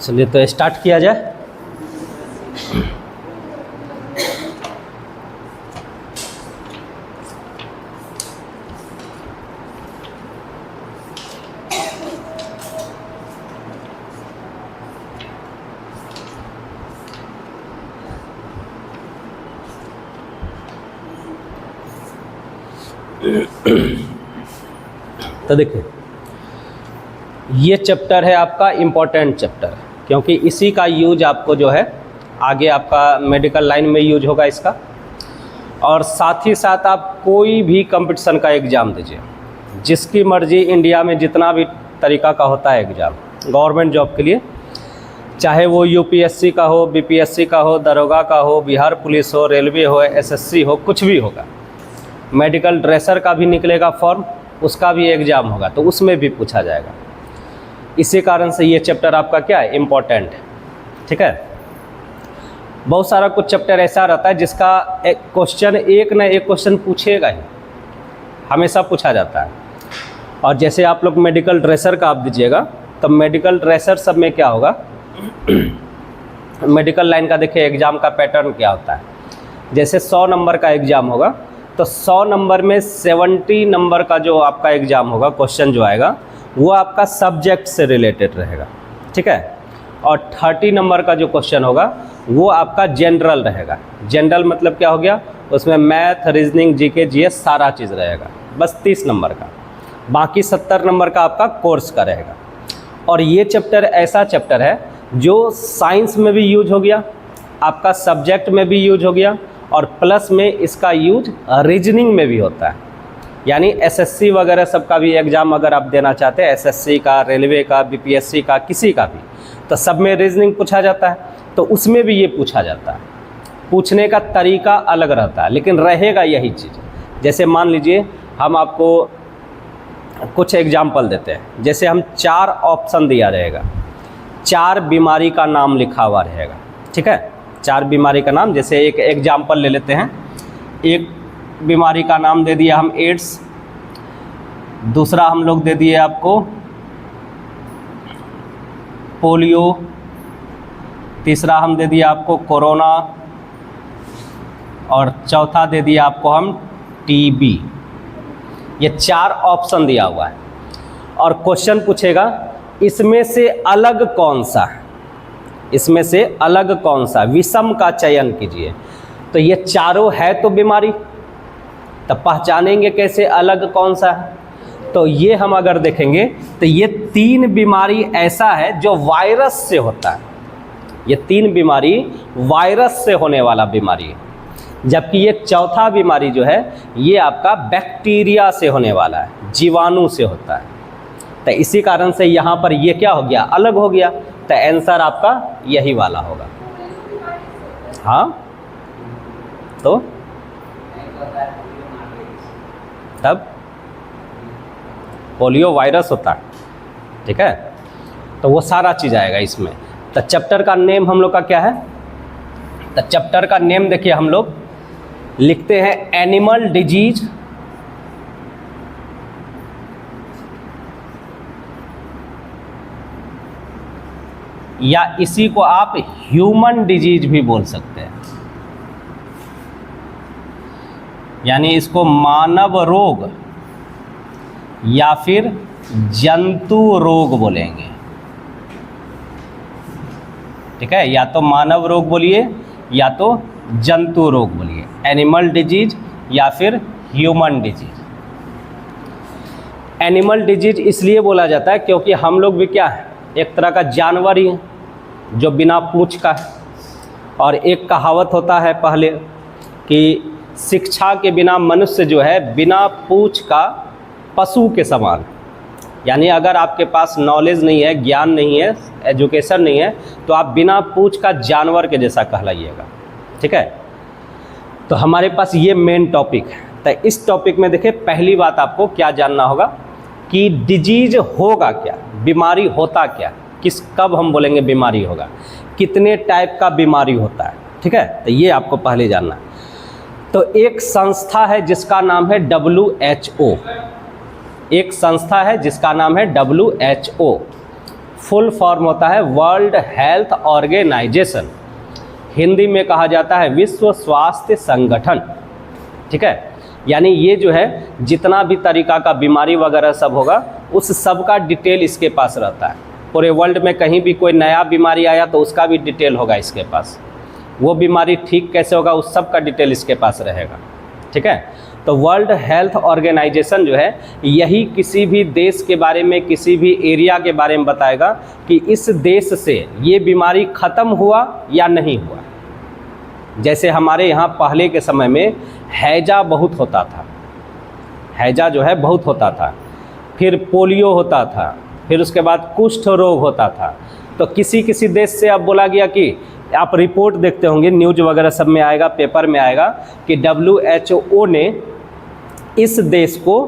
चलिए तो स्टार्ट किया जाए। तो देखिए ये चैप्टर है आपका इम्पोर्टेंट चैप्टर, क्योंकि इसी का यूज आपको जो है आगे आपका मेडिकल लाइन में यूज होगा इसका। और साथ ही साथ आप कोई भी कंपटीशन का एग्ज़ाम दीजिए, जिसकी मर्ज़ी इंडिया में जितना भी तरीका का होता है एग्ज़ाम गवर्नमेंट जॉब के लिए, चाहे वो यूपीएससी का हो, बीपीएससी का हो, दरोगा का हो, बिहार पुलिस हो, रेलवे हो, एसएससी हो, कुछ भी होगा। मेडिकल ड्रेसर का भी निकलेगा फॉर्म, उसका भी एग्ज़ाम होगा, तो उसमें भी पूछा जाएगा। इसी कारण से ये चैप्टर आपका क्या है, इम्पोर्टेंट है। ठीक है, बहुत सारा कुछ चैप्टर ऐसा रहता है जिसका एक क्वेश्चन, एक न एक क्वेश्चन पूछेगा ही, हमेशा पूछा जाता है। और जैसे आप लोग मेडिकल ड्रेसर का आप दीजिएगा, तो मेडिकल ड्रेसर सब में क्या होगा, मेडिकल लाइन का देखिए एग्ज़ाम का पैटर्न क्या होता है। जैसे 100 नंबर का एग्ज़ाम होगा, तो 100 नंबर में 70 नंबर का जो आपका एग्ज़ाम होगा, क्वेश्चन जो आएगा वो आपका सब्जेक्ट से रिलेटेड रहेगा। ठीक है, और 30 नंबर का जो क्वेश्चन होगा वो आपका जनरल रहेगा। जनरल मतलब क्या हो गया, उसमें मैथ, रीजनिंग, जीके, जीएस सारा चीज़ रहेगा, बस 30 नंबर का। बाकी 70 नंबर का आपका कोर्स का रहेगा। और ये चैप्टर ऐसा चैप्टर है जो साइंस में भी यूज हो गया, आपका सब्जेक्ट में भी यूज हो गया, और प्लस में इसका यूज रीजनिंग में भी होता है। यानी एसएससी वगैरह सबका भी एग्ज़ाम अगर आप देना चाहते हैं, एसएससी का, रेलवे का, बीपीएससी का, किसी का भी, तो सब में रीजनिंग पूछा जाता है, तो उसमें भी ये पूछा जाता है। पूछने का तरीका अलग रहता है, लेकिन रहेगा यही चीज़। जैसे मान लीजिए हम आपको कुछ एग्जाम्पल देते हैं, जैसे हम 4 ऑप्शन दिया रहेगा, 4 बीमारी का नाम लिखा हुआ रहेगा। ठीक है, 4 बीमारी का नाम, जैसे एक एग्जाम्पल ले लेते हैं। एक बीमारी का नाम दे दिया हम एड्स, दूसरा हम लोग दे दिए आपको पोलियो, तीसरा हम दे दिया आपको कोरोना, और चौथा दे दिया आपको हम टीबी। ये 4 ऑप्शन दिया हुआ है, और क्वेश्चन पूछेगा इसमें से अलग कौन सा है, इसमें से अलग कौन सा, विषम का चयन कीजिए। तो ये चारों है तो बीमारी, तब पहचानेंगे कैसे अलग कौन सा है। तो ये हम अगर देखेंगे तो ये 3 बीमारी ऐसा है जो वायरस से होता है। ये 3 बीमारी वायरस से होने वाला बीमारी है, जबकि ये चौथा बीमारी जो है ये आपका बैक्टीरिया से होने वाला है, जीवाणु से होता है। तो इसी कारण से यहाँ पर ये क्या हो गया, अलग हो गया। तो आंसर आपका यही वाला होगा। हाँ, तो तब पोलियो वायरस होता है। ठीक है, तो वो सारा चीज़ आएगा इसमें। तो चैप्टर का नेम हम लोग का क्या है, तो चैप्टर का नेम देखिए हम लोग लिखते हैं एनिमल डिजीज, या इसी को आप ह्यूमन डिजीज भी बोल सकते हैं। यानी इसको मानव रोग या फिर जंतु रोग बोलेंगे। ठीक है, या तो मानव रोग बोलिए या तो जंतु रोग बोलिए, एनिमल डिजीज या फिर ह्यूमन डिजीज। एनिमल डिजीज इसलिए बोला जाता है क्योंकि हम लोग भी क्या है, एक तरह का जानवर ही है जो बिना पूंछ का है। और एक कहावत होता है पहले कि शिक्षा के बिना मनुष्य जो है बिना पूंछ का पशु के समान। यानी अगर आपके पास नॉलेज नहीं है, ज्ञान नहीं है, एजुकेशन नहीं है, तो आप बिना पूंछ का जानवर के जैसा कहलाइएगा। ठीक है, तो हमारे पास ये मेन टॉपिक है। तो इस टॉपिक में देखिए पहली बात आपको क्या जानना होगा कि डिजीज होगा क्या, बीमारी होता क्या, कब हम बोलेंगे बीमारी होगा, कितने टाइप का बीमारी होता है। ठीक है, तो ये आपको पहले जानना है। तो एक संस्था है जिसका नाम है WHO, एक संस्था है जिसका नाम है WHO, फुल फॉर्म होता है वर्ल्ड हेल्थ ऑर्गेनाइजेशन, हिंदी में कहा जाता है विश्व स्वास्थ्य संगठन। ठीक है, यानी ये जो है जितना भी तरीका का बीमारी वगैरह सब होगा उस सब का डिटेल इसके पास रहता है। पूरे वर्ल्ड में कहीं भी कोई नया बीमारी आया तो उसका भी डिटेल होगा इसके पास, वो बीमारी ठीक कैसे होगा उस सब का डिटेल इसके पास रहेगा। ठीक है, तो वर्ल्ड हेल्थ ऑर्गेनाइजेशन जो है यही किसी भी देश के बारे में, किसी भी एरिया के बारे में बताएगा कि इस देश से ये बीमारी ख़त्म हुआ या नहीं हुआ। जैसे हमारे यहाँ पहले के समय में हैजा बहुत होता था, हैजा जो है बहुत होता था, फिर पोलियो होता था, फिर उसके बाद कुष्ठ रोग होता था। तो किसी किसी देश से अब बोला गया कि आप रिपोर्ट देखते होंगे, न्यूज़ वगैरह सब में आएगा, पेपर में आएगा कि WHO ने इस देश को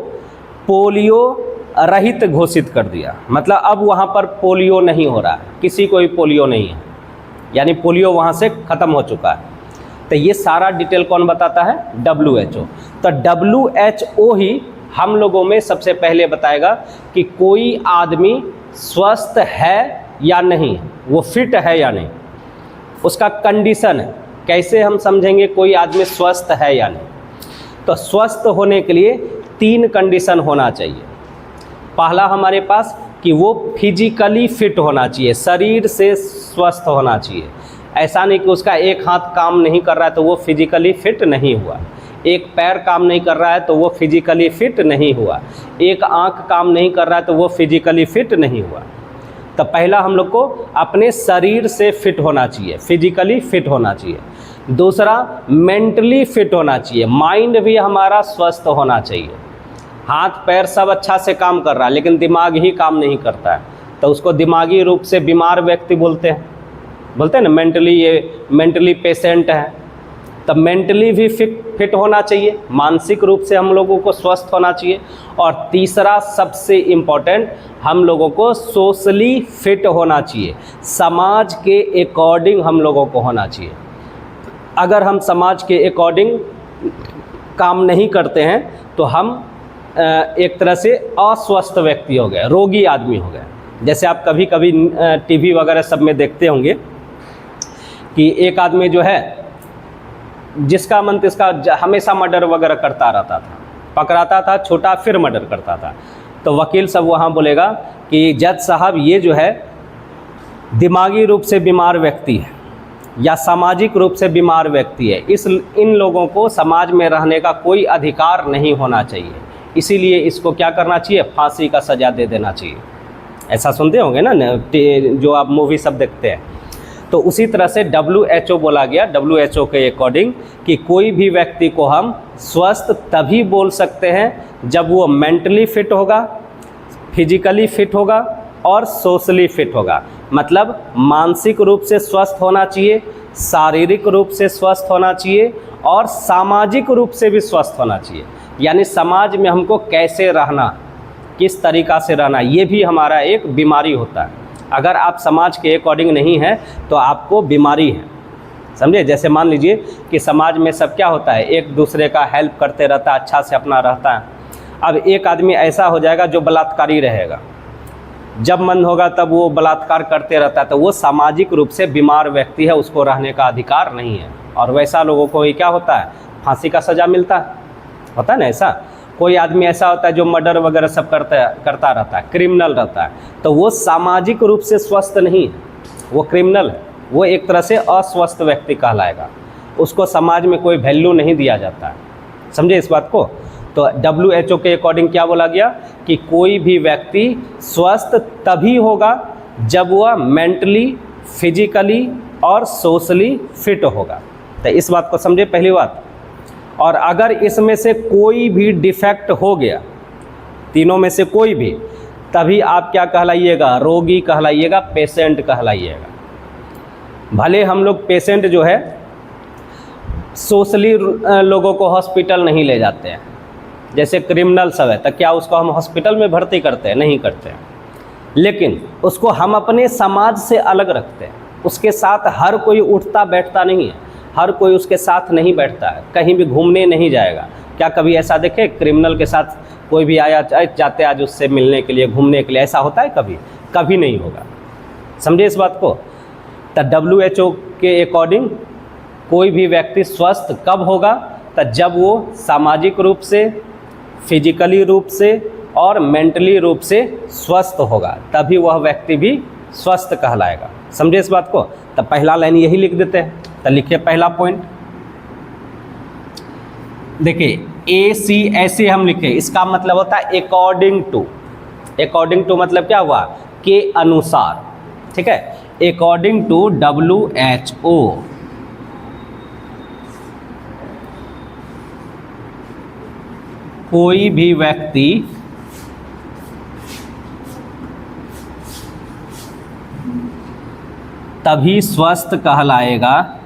पोलियो रहित घोषित कर दिया। मतलब अब वहाँ पर पोलियो नहीं हो रहा है, किसी को भी पोलियो नहीं है, यानी पोलियो वहाँ से ख़त्म हो चुका है। तो ये सारा डिटेल कौन बताता है? WHO। तो WHO ही हम लोगों में सबसे पहले बताएगा कि कोई आदमी स्वस्थ है या नहीं, वो फिट है या नहीं, उसका कंडीशन है। कैसे हम समझेंगे कोई आदमी स्वस्थ है या नहीं? तो स्वस्थ होने के लिए 3 कंडीशन होना चाहिए। पहला हमारे पास कि वो फिजिकली फिट होना चाहिए, शरीर से स्वस्थ होना चाहिए। ऐसा नहीं कि उसका एक हाथ काम नहीं कर रहा है तो वो फिजिकली फिट नहीं हुआ, एक पैर काम नहीं कर रहा है तो वो फिजिकली फिट नहीं हुआ, एक आँख काम नहीं कर रहा है तो वो फिजिकली फिट नहीं हुआ। तो पहला हम लोग को अपने शरीर से फिट होना चाहिए, फिजिकली फिट होना चाहिए। दूसरा मेंटली फिट होना चाहिए, माइंड भी हमारा स्वस्थ होना चाहिए। हाथ पैर सब अच्छा से काम कर रहा है लेकिन दिमाग ही काम नहीं करता है तो उसको दिमागी रूप से बीमार व्यक्ति बोलते हैं ना, मेंटली पेशेंट है। तब मेंटली भी फिट होना चाहिए, मानसिक रूप से हम लोगों को स्वस्थ होना चाहिए। और तीसरा सबसे इम्पोर्टेंट, हम लोगों को सोशली फिट होना चाहिए, समाज के अकॉर्डिंग हम लोगों को होना चाहिए। अगर हम समाज के अकॉर्डिंग काम नहीं करते हैं तो हम एक तरह से अस्वस्थ व्यक्ति हो गए, रोगी आदमी हो गए। जैसे आप कभी कभी टीवी वगैरह सब में देखते होंगे कि एक आदमी जो है जिसका मन इसका हमेशा मर्डर वगैरह करता रहता था, पकड़ाता था छोटा फिर मर्डर करता था, तो वकील सब वहाँ बोलेगा कि जज साहब ये जो है दिमागी रूप से बीमार व्यक्ति है या सामाजिक रूप से बीमार व्यक्ति है, इन लोगों को समाज में रहने का कोई अधिकार नहीं होना चाहिए, इसीलिए इसको क्या करना चाहिए, फांसी का सज़ा दे देना चाहिए। ऐसा सुनते होंगे ना जो आप मूवी सब देखते हैं। तो उसी तरह से WHO बोला गया, WHO के अकॉर्डिंग कि कोई भी व्यक्ति को हम स्वस्थ तभी बोल सकते हैं जब वो मेंटली फिट होगा, फिजिकली फिट होगा और सोशली फिट होगा। मतलब मानसिक रूप से स्वस्थ होना चाहिए, शारीरिक रूप से स्वस्थ होना चाहिए और सामाजिक रूप से भी स्वस्थ होना चाहिए। यानी समाज में हमको कैसे रहना, किस तरीक़ा से रहना, ये भी हमारा एक बीमारी होता है। अगर आप समाज के अकॉर्डिंग नहीं हैं तो आपको बीमारी है, समझे। जैसे मान लीजिए कि समाज में सब क्या होता है, एक दूसरे का हेल्प करते रहता है, अच्छा से अपना रहता है। अब एक आदमी ऐसा हो जाएगा जो बलात्कारी रहेगा, जब मन होगा तब वो बलात्कार करते रहता है, तो वो सामाजिक रूप से बीमार व्यक्ति है, उसको रहने का अधिकार नहीं है। और वैसा लोगों को ही क्या होता है, फांसी का सज़ा मिलता है, होता है ना ऐसा। कोई आदमी ऐसा होता है जो मर्डर वगैरह सब करता रहता है, क्रिमिनल रहता है, तो वो सामाजिक रूप से स्वस्थ नहीं है, वो क्रिमिनल है, वो एक तरह से अस्वस्थ व्यक्ति कहलाएगा, उसको समाज में कोई वैल्यू नहीं दिया जाता है, समझे इस बात को। तो WHO के अकॉर्डिंग क्या बोला गया कि कोई भी व्यक्ति स्वस्थ तभी होगा जब वह मेंटली, फिजिकली और सोशली फिट होगा। तो इस बात को समझे पहली बात। और अगर इसमें से कोई भी डिफेक्ट हो गया, तीनों में से कोई भी, तभी आप क्या कहलाइएगा, रोगी कहलाइएगा, पेशेंट कहलाइएगा। भले हम लोग पेशेंट जो है सोशली लोगों को हॉस्पिटल नहीं ले जाते हैं, जैसे क्रिमिनल सब है, तो क्या उसको हम हॉस्पिटल में भर्ती करते हैं? नहीं करते हैं। लेकिन उसको हम अपने समाज से अलग रखते हैं, उसके साथ हर कोई उठता बैठता नहीं है, हर कोई उसके साथ नहीं बैठता है, कहीं भी घूमने नहीं जाएगा। क्या कभी ऐसा देखे क्रिमिनल के साथ कोई भी आया जाते आज उससे मिलने के लिए, घूमने के लिए, ऐसा होता है? कभी नहीं होगा। समझे इस बात को। तो WHO के अकॉर्डिंग कोई भी व्यक्ति स्वस्थ कब होगा, तो जब वो सामाजिक रूप से, फिजिकली रूप से और मेंटली रूप से स्वस्थ होगा, तभी वह व्यक्ति भी स्वस्थ कहलाएगा। समझे इस बात को। तो पहला लाइन यही लिख देते हैं। तो लिखिए पहला पॉइंट, देखिए AC ऐसे हम लिखे, इसका मतलब होता है अकॉर्डिंग टू। अकॉर्डिंग टू मतलब क्या हुआ, के अनुसार, ठीक है। अकॉर्डिंग टू WHO कोई भी व्यक्ति तभी स्वस्थ कहलाएगा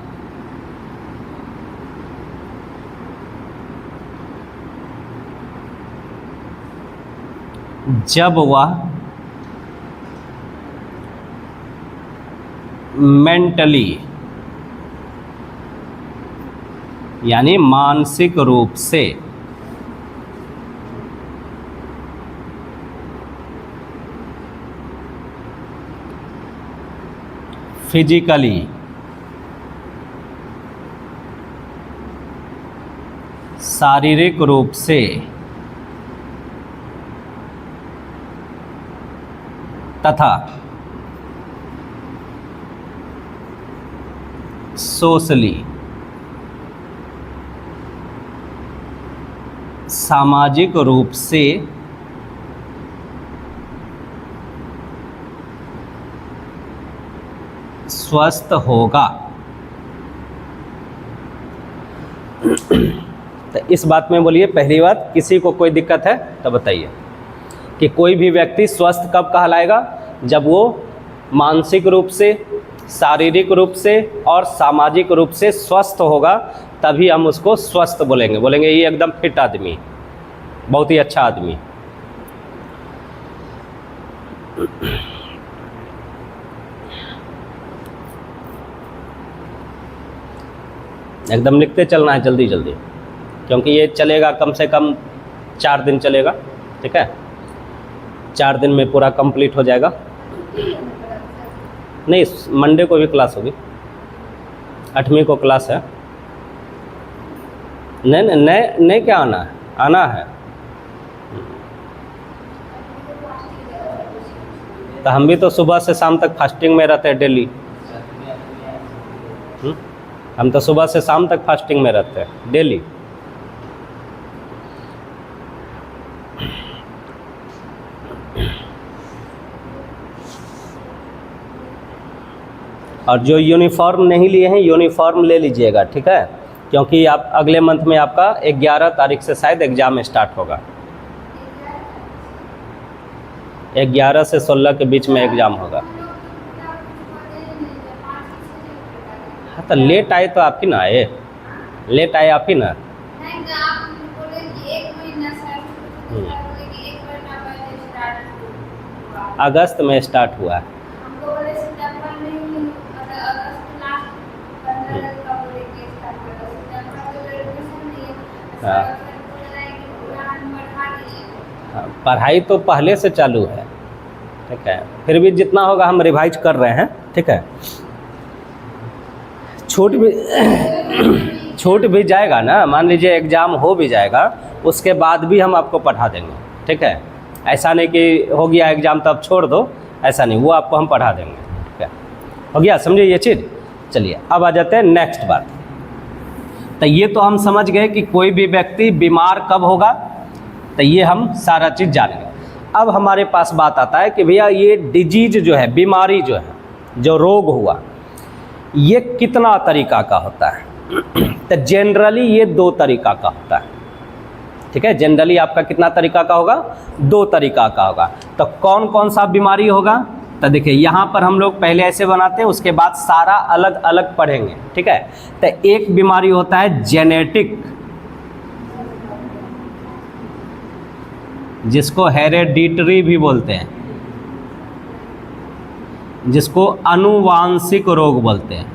जब वह मेंटली यानी मानसिक रूप से फिजिकली शारीरिक रूप से तथा सोशली सामाजिक रूप से स्वस्थ होगा। तो इस बात में बोलिए, पहली बात, किसी को कोई दिक्कत है तो बताइए कि कोई भी व्यक्ति स्वस्थ कब कहलाएगा, जब वो मानसिक रूप से, शारीरिक रूप से और सामाजिक रूप से स्वस्थ होगा, तभी हम उसको स्वस्थ बोलेंगे। बोलेंगे ये एकदम फिट आदमी, बहुत ही अच्छा आदमी। एकदम लिखते चलना है जल्दी जल्दी, क्योंकि ये चलेगा कम से कम 4 दिन चलेगा, ठीक है। 4 दिन में पूरा कंप्लीट हो जाएगा। नहीं, मंडे को भी क्लास होगी, 8वीं को क्लास है। नहीं क्या आना है, आना है। तो हम भी तो सुबह से शाम तक फास्टिंग में रहते हैं डेली। हम तो सुबह से शाम तक फास्टिंग में रहते हैं डेली। और जो यूनिफॉर्म नहीं लिए हैं, यूनिफॉर्म ले लीजिएगा, ठीक है, क्योंकि आप अगले मंथ में आपका 11 तारीख से शायद एग्ज़ाम स्टार्ट होगा। 11 से 16 के बीच में एग्ज़ाम होगा। हाँ, तो लेट आए तो आप ही ना आए, लेट आए आप ही ना। अगस्त में स्टार्ट हुआ है। हाँ, पढ़ाई तो पहले से चालू है, ठीक है। फिर भी जितना होगा हम रिवाइज कर रहे हैं, ठीक है। छूट भी जाएगा ना, मान लीजिए एग्ज़ाम हो भी जाएगा, उसके बाद भी हम आपको पढ़ा देंगे, ठीक है। ऐसा नहीं कि हो गया एग्ज़ाम तो अब छोड़ दो, ऐसा नहीं, वो आपको हम पढ़ा देंगे, ठीक है। हो गया, समझिए ये चीज़। चलिए अब आ जाते हैं नेक्स्ट बात। तो ये तो हम समझ गए कि कोई भी व्यक्ति बीमार कब होगा, तो ये हम सारा चीज़ जान गए। अब हमारे पास बात आता है कि भैया ये डिजीज जो है, बीमारी जो है, जो रोग हुआ, ये कितना तरीका का होता है। तो जनरली ये 2 तरीका का होता है, ठीक है। जनरली आपका कितना तरीका का होगा, 2 तरीका का होगा। तो कौन कौन सा बीमारी होगा, तो देखिए यहाँ पर हम लोग पहले ऐसे बनाते हैं, उसके बाद सारा अलग अलग पढ़ेंगे, ठीक है। तो एक बीमारी होता है जेनेटिक, जिसको हेरेडिटरी भी बोलते हैं, जिसको आनुवांशिक रोग बोलते हैं,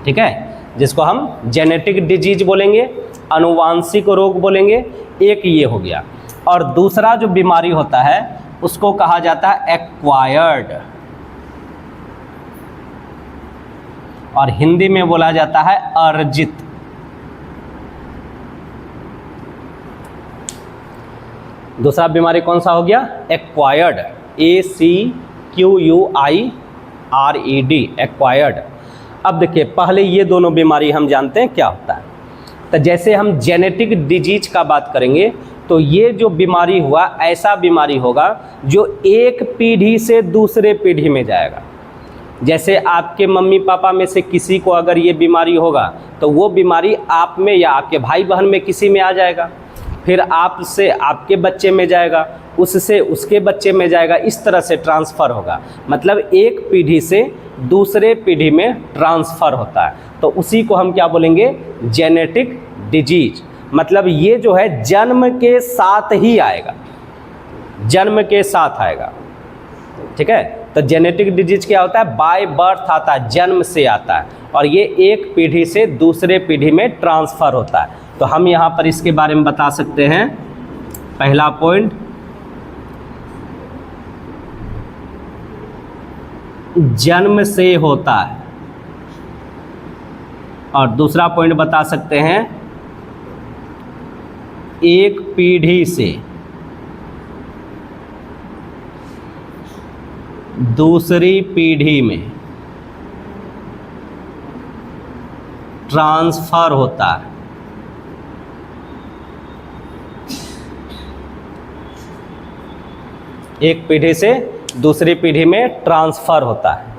ठीक है। जिसको हम जेनेटिक डिजीज बोलेंगे, आनुवांशिक रोग बोलेंगे, एक ये हो गया। और दूसरा जो बीमारी होता है उसको कहा जाता है एक्वायर्ड, और हिंदी में बोला जाता है अर्जित। दूसरा बीमारी कौन सा हो गया? Acquired, ACQUIRED, acquired. अब देखिए, पहले ये दोनों बीमारी हम जानते हैं क्या होता है। तो जैसे हम जेनेटिक डिजीज का बात करेंगे तो ये जो बीमारी हुआ, ऐसा बीमारी होगा जो एक पीढ़ी से दूसरे पीढ़ी में जाएगा। जैसे आपके मम्मी पापा में से किसी को अगर ये बीमारी होगा तो वो बीमारी आप में या आपके भाई बहन में किसी में आ जाएगा, फिर आपसे आपके बच्चे में जाएगा, उससे उसके बच्चे में जाएगा, इस तरह से ट्रांसफ़र होगा। मतलब एक पीढ़ी से दूसरे पीढ़ी में ट्रांसफ़र होता है। तो उसी को हम क्या बोलेंगे? Genetic disease. मतलब ये जो है जन्म के साथ ही आएगा, जन्म के साथ आएगा, ठीक है। तो जेनेटिक डिजीज क्या होता है? बाय बर्थ आता है, जन्म से आता है, और ये एक पीढ़ी से दूसरे पीढ़ी में ट्रांसफ़र होता है। तो हम यहाँ पर इसके बारे में बता सकते हैं। पहला पॉइंट, जन्म से होता है, और दूसरा पॉइंट बता सकते हैं एक पीढ़ी से दूसरी पीढ़ी में ट्रांसफ़र होता है। एक पीढ़ी से दूसरी पीढ़ी में ट्रांसफ़र होता है।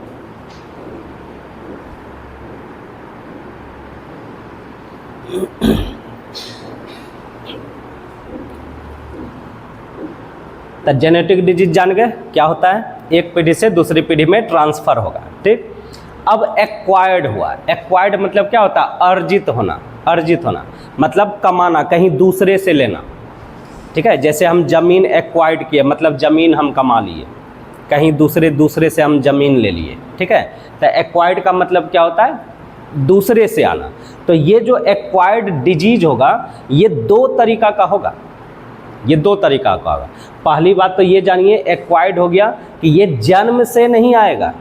तो जेनेटिक डिजीज जान गए क्या होता है? एक पीढ़ी से दूसरी पीढ़ी में ट्रांसफ़र होगा, ठीक। अब एक्वायर्ड हुआ। एक्वायर्ड मतलब क्या होता है? अर्जित होना। अर्जित होना मतलब कमाना, कहीं दूसरे से लेना, ठीक है। जैसे हम ज़मीन एक्वायर्ड किए, मतलब ज़मीन हम कमा लिए, कहीं दूसरे से हम ज़मीन ले लिए, ठीक है। तो एक्वायर्ड का मतलब क्या होता है? दूसरे से आना। तो ये जो एक्वायर्ड डिजीज होगा, ये दो तरीका का होगा, ये दो तरीका का होगा। पहली बात तो ये जानिए, एक्वायर्ड हो गया कि ये जन्म से नहीं आएगा।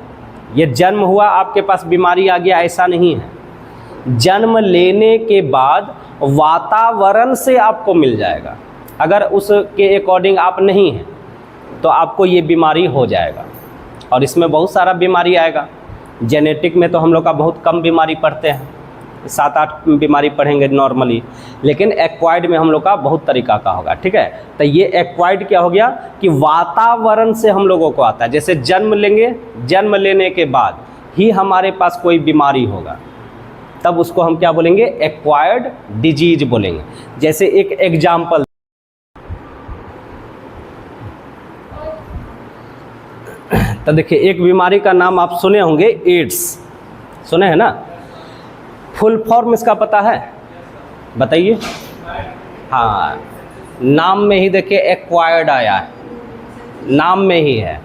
ये जन्म हुआ, आपके पास बीमारी आ गया, ऐसा नहीं है। जन्म लेने के बाद वातावरण से आपको मिल जाएगा। अगर उसके अकॉर्डिंग आप नहीं हैं तो आपको ये बीमारी हो जाएगा, और इसमें बहुत सारा बीमारी आएगा। जेनेटिक में तो हम लोग का बहुत कम बीमारी पढ़ते हैं, 7-8 बीमारी पढ़ेंगे नॉर्मली, लेकिन एक्वायर्ड में हम लोग का बहुत तरीका का होगा, ठीक है। तो ये एक्वायर्ड क्या हो गया कि वातावरण से हम लोगों को आता है। जैसे जन्म लेंगे, जन्म लेने के बाद ही हमारे पास कोई बीमारी होगा, तब उसको हम क्या बोलेंगे? एक्वायर्ड डिजीज बोलेंगे। जैसे एक एग्जाम्पल, तो देखिए, एक बीमारी का नाम आप सुने होंगे, एड्स, सुने हैं ना? फुल फॉर्म इसका पता है? बताइए। हाँ, नाम में ही देखिए एक्वायर्ड आया है, नाम में ही है।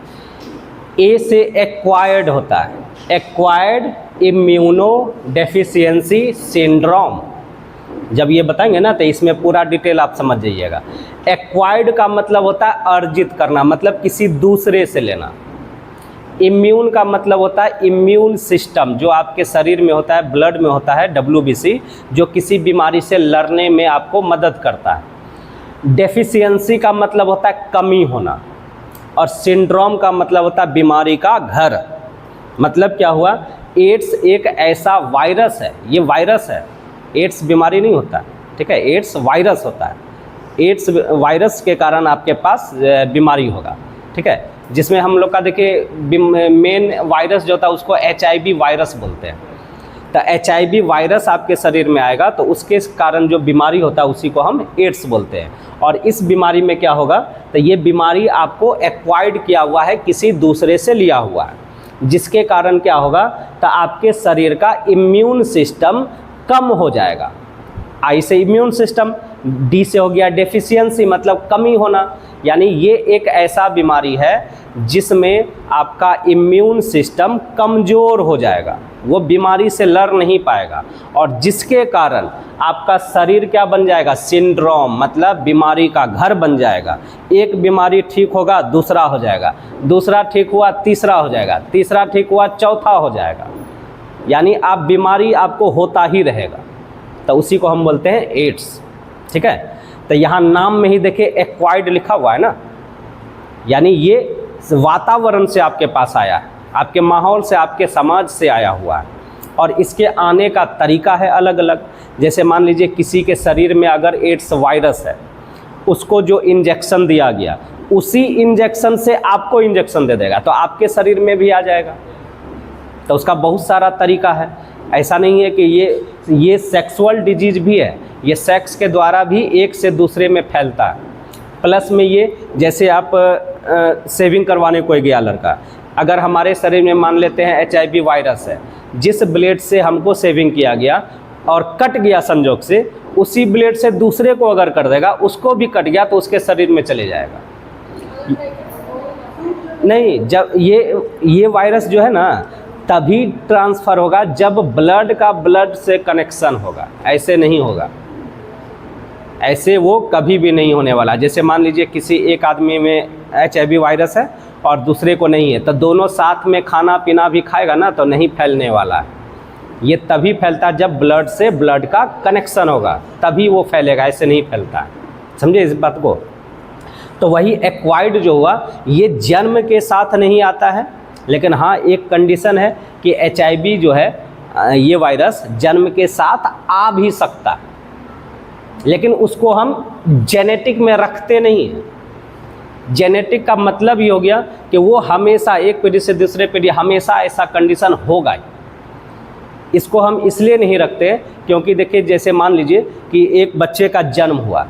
ए से एक्वायर्ड होता है, एक्वायर्ड इम्यूनो डेफिशिएंसी सिंड्रोम। जब ये बताएंगे ना तो इसमें पूरा डिटेल आप समझ जाइएगा। एक्वायर्ड का मतलब होता है अर्जित करना, मतलब किसी दूसरे से लेना। इम्यून का मतलब होता है इम्यून सिस्टम, जो आपके शरीर में होता है, ब्लड में होता है, WBC, जो किसी बीमारी से लड़ने में आपको मदद करता है। डेफिशिएंसी का मतलब होता है कमी होना, और सिंड्रोम का मतलब होता है बीमारी का घर। मतलब क्या हुआ? एड्स एक ऐसा वायरस है, ये वायरस है, एड्स बीमारी नहीं होता, ठीक है। एड्स वायरस होता है, एड्स वायरस के कारण आपके पास बीमारी होगा, ठीक है। जिसमें हम लोग का देखिए मेन वायरस जो होता है उसको HIV वायरस बोलते हैं। तो HIV वायरस आपके शरीर में आएगा तो उसके कारण जो बीमारी होता है उसी को हम एड्स बोलते हैं। और इस बीमारी में क्या होगा? तो ये बीमारी आपको एक्वायर्ड किया हुआ है, किसी दूसरे से लिया हुआ है, जिसके कारण क्या होगा? तो आपके शरीर का इम्यून सिस्टम कम हो जाएगा। आई से इम्यून सिस्टम, डी से हो गया डेफिशिएंसी, मतलब कमी होना। यानी ये एक ऐसा बीमारी है जिसमें आपका इम्यून सिस्टम कमज़ोर हो जाएगा, वो बीमारी से लड़ नहीं पाएगा, और जिसके कारण आपका शरीर क्या बन जाएगा, सिंड्रोम, मतलब बीमारी का घर बन जाएगा। एक बीमारी ठीक होगा दूसरा हो जाएगा, दूसरा ठीक हुआ तीसरा हो जाएगा, तीसरा ठीक हुआ चौथा हो जाएगा, यानी आप बीमारी आपको होता ही रहेगा। तो उसी को हम बोलते हैं एड्स। ठीक है, तो यहाँ नाम में ही देखिए एक्वायर्ड लिखा हुआ है ना, यानी ये वातावरण से आपके पास आया है, आपके माहौल से, आपके समाज से आया हुआ है, और इसके आने का तरीका है अलग अलग। जैसे मान लीजिए किसी के शरीर में अगर एड्स वायरस है, उसको जो इंजेक्शन दिया गया, उसी इंजेक्शन से आपको इंजेक्शन दे देगा तो आपके शरीर में भी आ जाएगा। तो उसका बहुत सारा तरीका है, ऐसा नहीं है कि ये सेक्सुअल डिजीज भी है, ये सेक्स के द्वारा भी एक से दूसरे में फैलता है। प्लस में ये जैसे आप सेविंग करवाने कोई गया लड़का, अगर हमारे शरीर में मान लेते हैं HIV वायरस है, जिस ब्लेड से हमको सेविंग किया गया और कट गया संजोग से, उसी ब्लेड से दूसरे को अगर कर देगा, उसको भी कट गया तो उसके शरीर में चले जाएगा। नहीं, जब ये वायरस जो है ना तभी ट्रांसफ़र होगा जब ब्लड का ब्लड से कनेक्शन होगा, ऐसे नहीं होगा, ऐसे वो कभी भी नहीं होने वाला। जैसे मान लीजिए किसी एक आदमी में HIV वायरस है और दूसरे को नहीं है, तो दोनों साथ में खाना पीना भी खाएगा ना, तो नहीं फैलने वाला है। ये तभी फैलता जब ब्लड से ब्लड का कनेक्शन होगा, तभी वो फैलेगा, ऐसे नहीं फैलता है। समझे इस बात को? तो वही एक्वायर्ड जो हुआ, ये जन्म के साथ नहीं आता है, लेकिन हाँ एक कंडीशन है कि HIV जो है ये वायरस जन्म के साथ आ भी सकता है, लेकिन उसको हम जेनेटिक में रखते नहीं हैं। जेनेटिक का मतलब ये हो गया कि वो हमेशा एक पीढ़ी से दूसरे पीढ़ी हमेशा ऐसा कंडीशन होगा। इसको हम इसलिए नहीं रखते क्योंकि देखिए, जैसे मान लीजिए कि एक बच्चे का जन्म हुआ,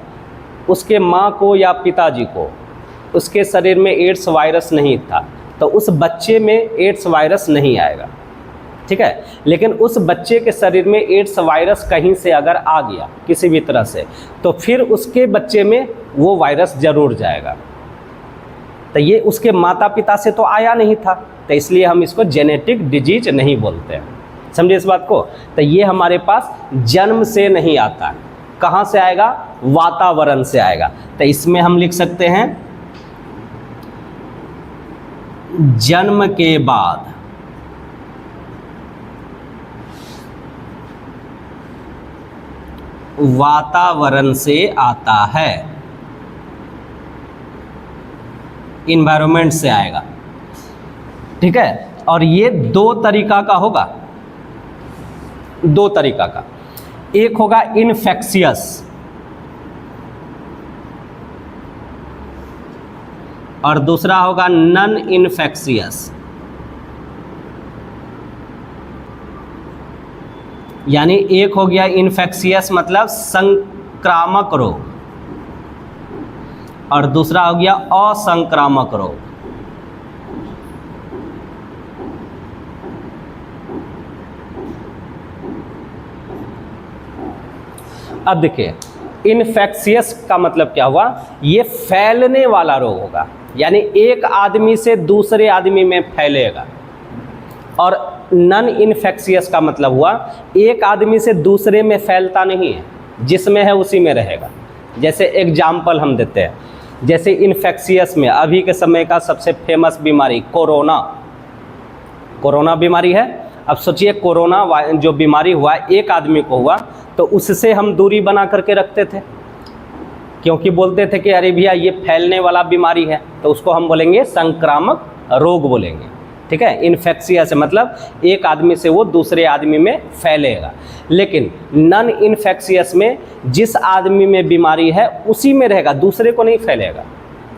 उसके माँ को या पिताजी को उसके शरीर में एड्स वायरस नहीं था, तो उस बच्चे में एड्स वायरस नहीं आएगा। ठीक है, लेकिन उस बच्चे के शरीर में एड्स वायरस कहीं से अगर आ गया किसी भी तरह से, तो फिर उसके बच्चे में वो वायरस ज़रूर जाएगा। तो ये उसके माता पिता से तो आया नहीं था, तो इसलिए हम इसको जेनेटिक डिजीज नहीं बोलते हैं। समझे इस बात को? तो ये हमारे पास जन्म से नहीं आता है, कहाँ से आएगा? वातावरण से आएगा। तो इसमें हम लिख सकते हैं जन्म के बाद वातावरण से आता है, इन्वायरमेंट से आएगा। ठीक है, और ये दो तरीका का होगा, दो तरीका का। एक होगा इन्फेक्शियस और दूसरा होगा नॉन इन्फेक्शियस। यानी एक हो गया इन्फेक्शियस मतलब संक्रामक रोग, और दूसरा हो गया असंक्रामक रोग। अब देखिए, इन्फेक्शियस का मतलब क्या हुआ? ये फैलने वाला रोग होगा, यानी एक आदमी से दूसरे आदमी में फैलेगा। और नॉन इन्फेक्शियस का मतलब हुआ एक आदमी से दूसरे में फैलता नहीं है, जिसमें है उसी में रहेगा। जैसे एग्जाम्पल हम देते हैं, जैसे इन्फेक्शियस में अभी के समय का सबसे फेमस बीमारी कोरोना बीमारी है। अब सोचिए, कोरोना जो बीमारी हुआ एक आदमी को हुआ, तो उससे हम दूरी बना करके रखते थे, क्योंकि बोलते थे कि अरे भैया ये फैलने वाला बीमारी है, तो उसको हम बोलेंगे संक्रामक रोग बोलेंगे। ठीक है, इन्फेक्शियस मतलब एक आदमी से वो दूसरे आदमी में फैलेगा। लेकिन नॉन इन्फेक्शियस में जिस आदमी में बीमारी है उसी में रहेगा, दूसरे को नहीं फैलेगा।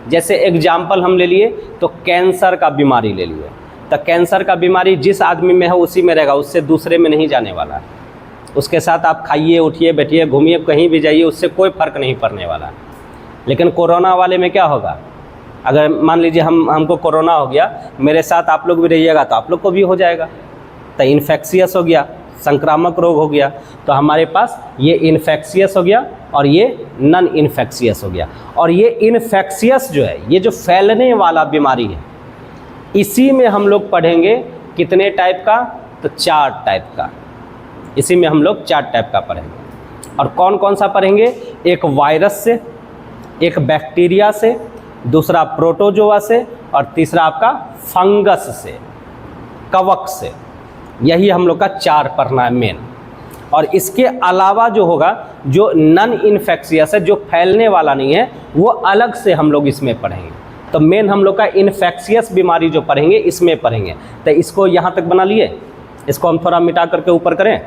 जैसे एग्जाम्पल हम ले लिए तो कैंसर का बीमारी ले लिए, तो कैंसर का बीमारी जिस आदमी में है उसी में रहेगा, उससे दूसरे में नहीं जाने वाला है। उसके साथ आप खाइए, उठिए, बैठिए, घूमिए, कहीं भी जाइए, उससे कोई फ़र्क नहीं पड़ने वाला। लेकिन कोरोना वाले में क्या होगा? अगर मान लीजिए हमको कोरोना हो गया, मेरे साथ आप लोग भी रहिएगा तो आप लोग को भी हो जाएगा, तो इन्फेक्शियस हो गया, संक्रामक रोग हो गया, तो हमारे पास ये इन्फेक्शियस हो गया और ये नॉन इन्फेक्शियस हो गया। और ये इन्फेक्शियस जो है, ये जो फैलने वाला बीमारी है, इसी में हम लोग पढ़ेंगे कितने टाइप का, तो 4 टाइप का। इसी में हम लोग 4 टाइप का पढ़ेंगे। और कौन कौन सा पढ़ेंगे, एक वायरस से, एक बैक्टीरिया से, दूसरा प्रोटोजोआ से, और तीसरा आपका फंगस से, कवक से। यही हम लोग का 4 पढ़ना है मेन। और इसके अलावा जो होगा, जो नॉन इन्फेक्शियस है, जो फैलने वाला नहीं है, वो अलग से हम लोग इसमें पढ़ेंगे। तो मेन हम लोग का इन्फेक्शियस बीमारी जो पढ़ेंगे इसमें पढ़ेंगे। तो इसको यहाँ तक बना लिए, इसको हम थोड़ा मिटा करके ऊपर करें।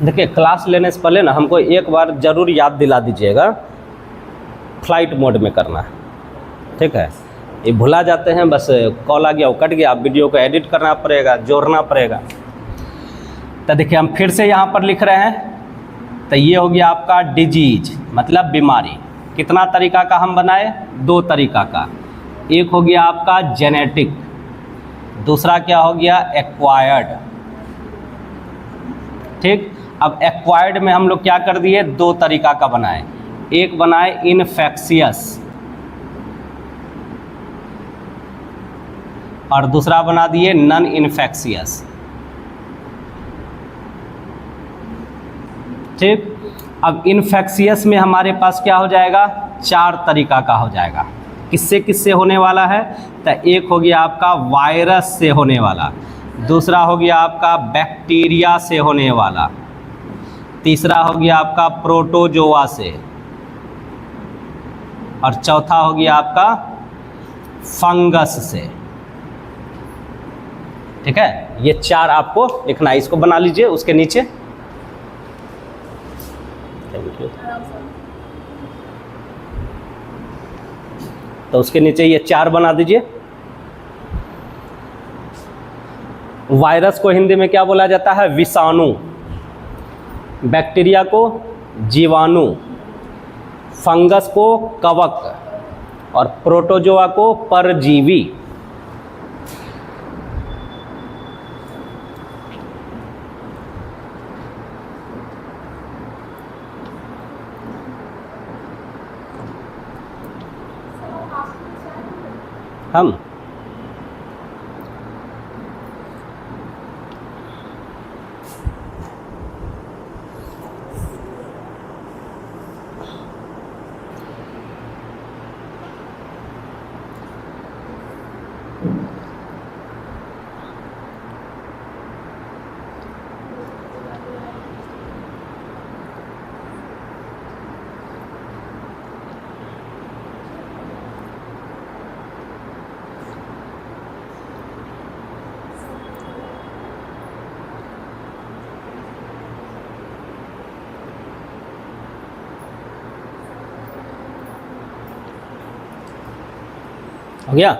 देखिए, क्लास लेने से पहले ना हमको एक बार ज़रूर याद दिला दीजिएगा, फ्लाइट मोड में करना है, ठीक है। ये भुला जाते हैं, बस कॉल आ गया वो कट गया, वीडियो को एडिट करना पड़ेगा, जोड़ना पड़ेगा। तो देखिए हम फिर से यहाँ पर लिख रहे हैं। तो ये हो गया आपका डिजीज, मतलब बीमारी। कितना तरीका का हम बनाए, 2 तरीका का। एक हो गया आपका जेनेटिक, दूसरा क्या हो गया, एक्वायर्ड। ठीक, अब एक्वायर्ड में हम लोग क्या कर दिए, 2 तरीका का बनाए। एक बनाए इन्फेक्शियस और दूसरा बना दिए नॉन इन्फेक्शियस। ठीक, अब इन्फेक्शियस में हमारे पास क्या हो जाएगा, 4 तरीका का हो जाएगा। किससे किससे होने वाला है, तो एक हो गया आपका वायरस से होने वाला, दूसरा हो गया आपका बैक्टीरिया से होने वाला, तीसरा हो गया आपका प्रोटोजोआ से, और चौथा हो गया आपका फंगस से। ठीक है, ये 4 आपको लिखना है। इसको बना लीजिए उसके नीचे। तो उसके नीचे ये 4 बना दीजिए। वायरस को हिंदी में क्या बोला जाता है, विषाणु। बैक्टीरिया को जीवाणु, फंगस को कवक, और प्रोटोजोआ को परजीवी। हम हो गया।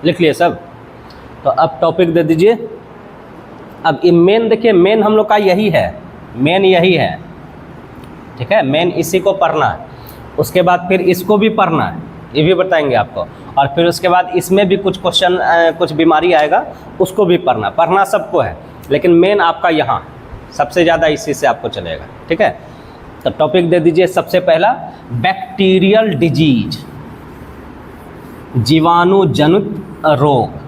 लिख लिए सब। तो अब टॉपिक दे दीजिए। अब ये मेन देखिए, मेन हम लोग का यही है, मेन यही है। ठीक है, मेन इसी को पढ़ना है। उसके बाद फिर इसको भी पढ़ना है, ये भी बताएंगे आपको। और फिर उसके बाद इसमें भी कुछ क्वेश्चन, कुछ बीमारी आएगा, उसको भी पढ़ना सबको है। लेकिन मेन आपका यहाँ सबसे ज़्यादा इसी से आपको चलेगा। ठीक है, तो टॉपिक दे दीजिए। सबसे पहला बैक्टीरियल डिजीज, जीवाणु जनित रोग।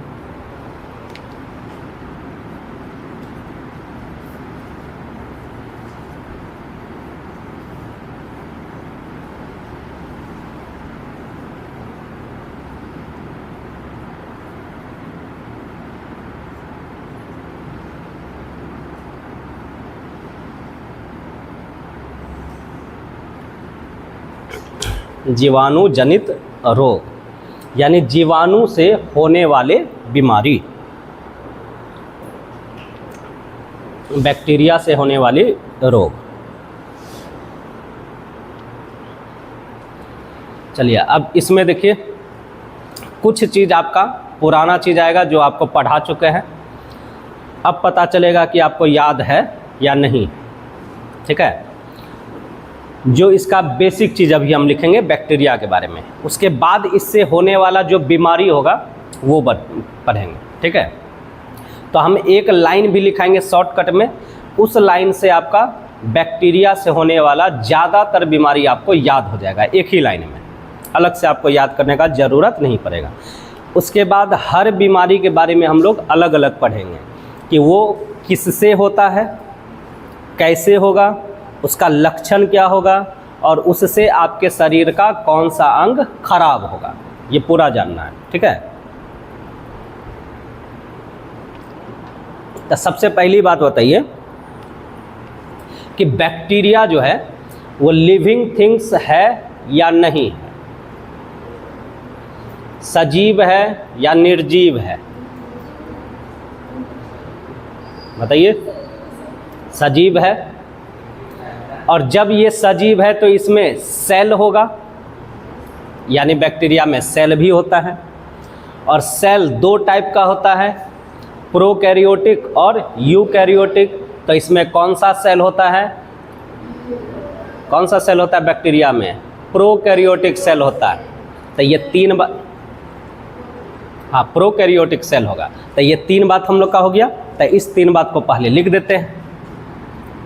जीवाणु जनित रोग यानी जीवाणु से होने वाले बीमारी, बैक्टीरिया से होने वाली रोग। चलिए अब इसमें देखिए कुछ चीज़ आपका पुराना चीज़ आएगा जो आपको पढ़ा चुके हैं, अब पता चलेगा कि आपको याद है या नहीं। ठीक है, जो इसका बेसिक चीज़ अभी हम लिखेंगे बैक्टीरिया के बारे में, उसके बाद इससे होने वाला जो बीमारी होगा वो पढ़ेंगे। ठीक है, तो हम एक लाइन भी लिखाएंगे शॉर्टकट में, उस लाइन से आपका बैक्टीरिया से होने वाला ज़्यादातर बीमारी आपको याद हो जाएगा एक ही लाइन में, अलग से आपको याद करने का ज़रूरत नहीं पड़ेगा। उसके बाद हर बीमारी के बारे में हम लोग अलग अलग पढ़ेंगे कि वो किससे होता है, कैसे होगा, उसका लक्षण क्या होगा और उससे आपके शरीर का कौन सा अंग खराब होगा, ये पूरा जानना है। ठीक है, तो सबसे पहली बात बताइए कि बैक्टीरिया जो है वो लिविंग थिंग्स है या नहीं है, सजीव है या निर्जीव है, बताइए। सजीव है, और जब ये सजीव है तो इसमें सेल होगा, यानी बैक्टीरिया में सेल भी होता है, और सेल दो टाइप का होता है, प्रोकैरियोटिक और यूकैरियोटिक। तो इसमें कौन सा सेल होता है, कौन सा सेल होता है बैक्टीरिया में, प्रोकैरियोटिक सेल होता है। तो ये तीन बात, हाँ प्रोकैरियोटिक सेल होगा। तो ये तीन बात हम लोग का हो गया। तो इस तीन बात को पहले लिख देते हैं।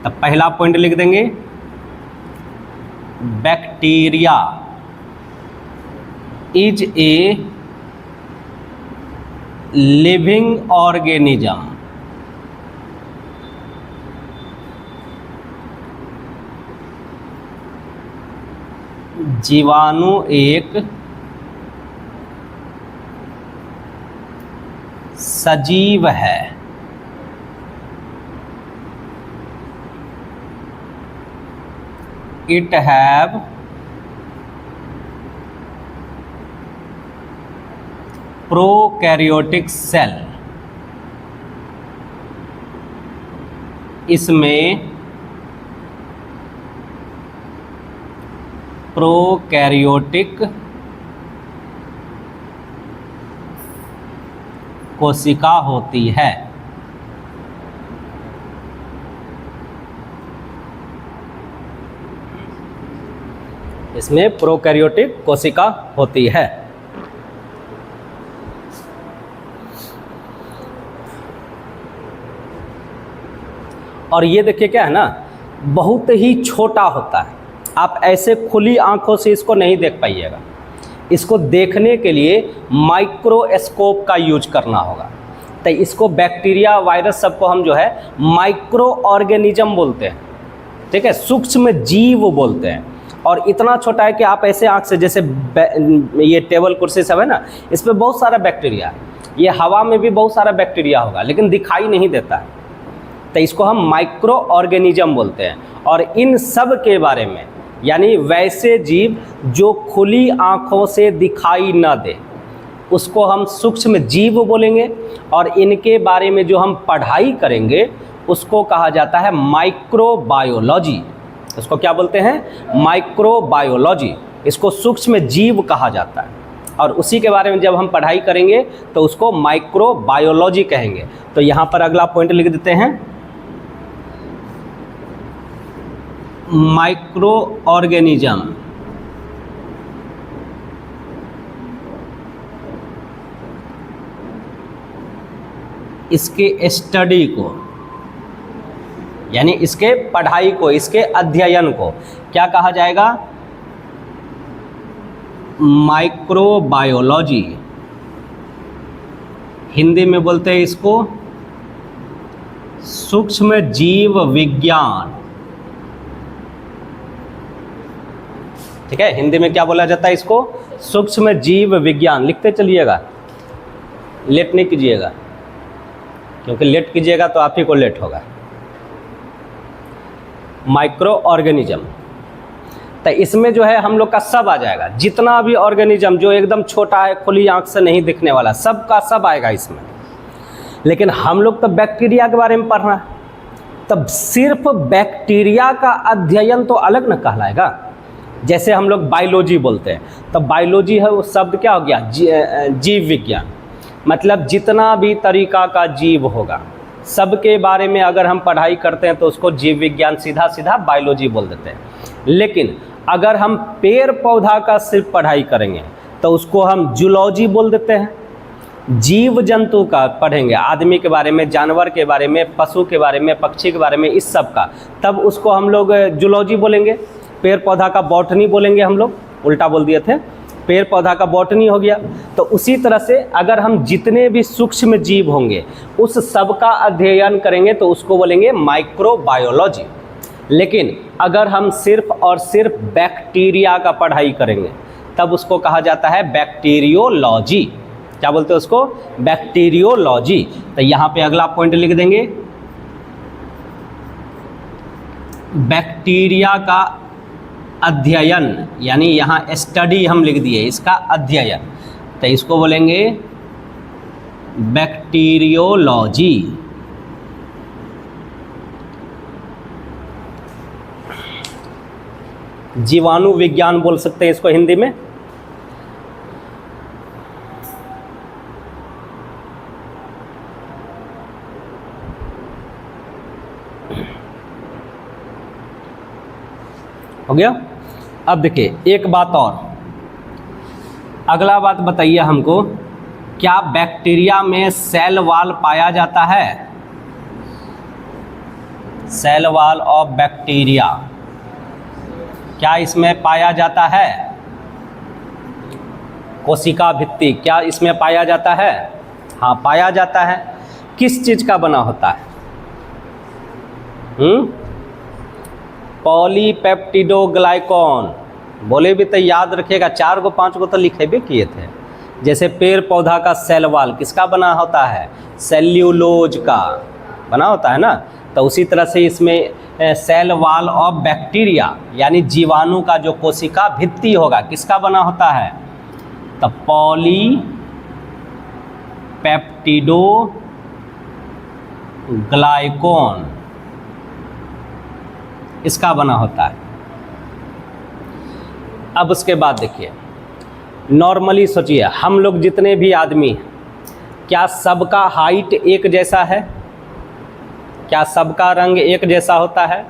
तो पहला पॉइंट लिख देंगे, bacteria is a living organism. जीवाणु एक सजीव है। It have prokaryotic cell. इसमें प्रोकैरियोटिक कोशिका होती है। इसमें प्रोकैरियोटिक कोशिका होती है। और ये देखिए क्या है ना, बहुत ही छोटा होता है, आप ऐसे खुली आंखों से इसको नहीं देख पाइएगा। इसको देखने के लिए माइक्रोस्कोप का यूज करना होगा। तो इसको बैक्टीरिया वायरस सबको हम जो है माइक्रो ऑर्गेनिज्म बोलते हैं। ठीक है, सूक्ष्म जीव बोलते हैं। और इतना छोटा है कि आप ऐसे आंख से, जैसे ये टेबल कुर्सी सब है ना, इस पर बहुत सारा बैक्टीरिया है, ये हवा में भी बहुत सारा बैक्टीरिया होगा लेकिन दिखाई नहीं देता है। तो इसको हम माइक्रो ऑर्गेनिज्म बोलते हैं। और इन सब के बारे में, यानी वैसे जीव जो खुली आंखों से दिखाई न दे, उसको हम सूक्ष्म जीव बोलेंगे। और इनके बारे में जो हम पढ़ाई करेंगे उसको कहा जाता है माइक्रोबायोलॉजी। इसको क्या बोलते हैं, माइक्रोबायोलॉजी। इसको सूक्ष्म जीव कहा जाता है। और उसी के बारे में जब हम पढ़ाई करेंगे तो उसको माइक्रोबायोलॉजी कहेंगे। तो यहाँ पर अगला पॉइंट लिख देते हैं, माइक्रो ऑर्गेनिज्म इसके स्टडी को, यानी इसके पढ़ाई को, इसके अध्ययन को क्या कहा जाएगा, माइक्रोबायोलॉजी। हिंदी में बोलते हैं इसको सूक्ष्म जीव विज्ञान। ठीक है, हिंदी में क्या बोला जाता है इसको, सूक्ष्म जीव विज्ञान। लिखते चलिएगा, लेट नहीं कीजिएगा, क्योंकि लेट कीजिएगा तो आप ही को लेट होगा। माइक्रो ऑर्गेनिज्म, तो इसमें जो है हम लोग का सब आ जाएगा, जितना भी ऑर्गेनिज्म जो एकदम छोटा है, खुली आंख से नहीं दिखने वाला, सब का सब आएगा इसमें। लेकिन हम लोग तो बैक्टीरिया के बारे में पढ़ रहे हैं, तब सिर्फ बैक्टीरिया का अध्ययन तो अलग न कहलाएगा। जैसे हम लोग बायोलॉजी बोलते हैं, तो बायोलॉजी है वो शब्द क्या हो गया, जीव विज्ञान। मतलब जितना भी तरीका का जीव होगा सबके बारे में अगर हम पढ़ाई करते हैं तो उसको जीव विज्ञान सीधा सीधा बायोलॉजी बोल देते हैं। लेकिन अगर हम पेड़ पौधा का सिर्फ पढ़ाई करेंगे तो उसको हम जूलॉजी बोल देते हैं। जीव जंतु का पढ़ेंगे, आदमी के बारे में, जानवर के बारे में, पशु के बारे में, पक्षी के बारे में, इस सब का, तब उसको हम लोग जूलॉजी बोलेंगे। पेड़ पौधा का बॉटनी बोलेंगे, हम लोग उल्टा बोल दिए थे, पेड़ पौधा का बॉटनी हो गया। तो उसी तरह से अगर हम जितने भी सूक्ष्म जीव होंगे उस सब का अध्ययन करेंगे तो उसको बोलेंगे माइक्रोबायोलॉजी। लेकिन अगर हम सिर्फ और सिर्फ बैक्टीरिया का पढ़ाई करेंगे तब उसको कहा जाता है बैक्टीरियोलॉजी। क्या बोलते हैं उसको, बैक्टीरियोलॉजी। तो यहाँ पे अगला पॉइंट लिख देंगे, बैक्टीरिया का अध्ययन, यानी यहाँ स्टडी हम लिख दिए, इसका अध्ययन, तो इसको बोलेंगे बैक्टीरियोलॉजी। जीवाणु विज्ञान बोल सकते हैं इसको हिंदी में। हो गया। अब देखिए एक बात और, अगला बात बताइए हमको, क्या बैक्टीरिया में सेल वॉल पाया जाता है? सेल वॉल ऑफ बैक्टीरिया क्या इसमें पाया जाता है? कोशिका भित्ति क्या इसमें पाया जाता है? हाँ पाया जाता है। किस चीज का बना होता है? पॉलीपेप्टिडोग्लाइकॉन। बोले भी तो याद रखिएगा, 4 को 5 को तो लिखे भी किए थे। जैसे पेड़ पौधा का सेल वॉल किसका बना होता है? सेल्यूलोज का बना होता है ना। तो उसी तरह से इसमें सेल वॉल ऑफ बैक्टीरिया यानी जीवाणु का जो कोशिका भित्ति होगा किसका बना होता है? तो पॉलीपेप्टिडोग्लाइकॉन इसका बना होता है। अब उसके बाद देखिए, नॉर्मली सोचिए हम लोग जितने भी आदमी हैं, क्या सबका हाइट एक जैसा है? क्या सबका रंग एक जैसा होता है?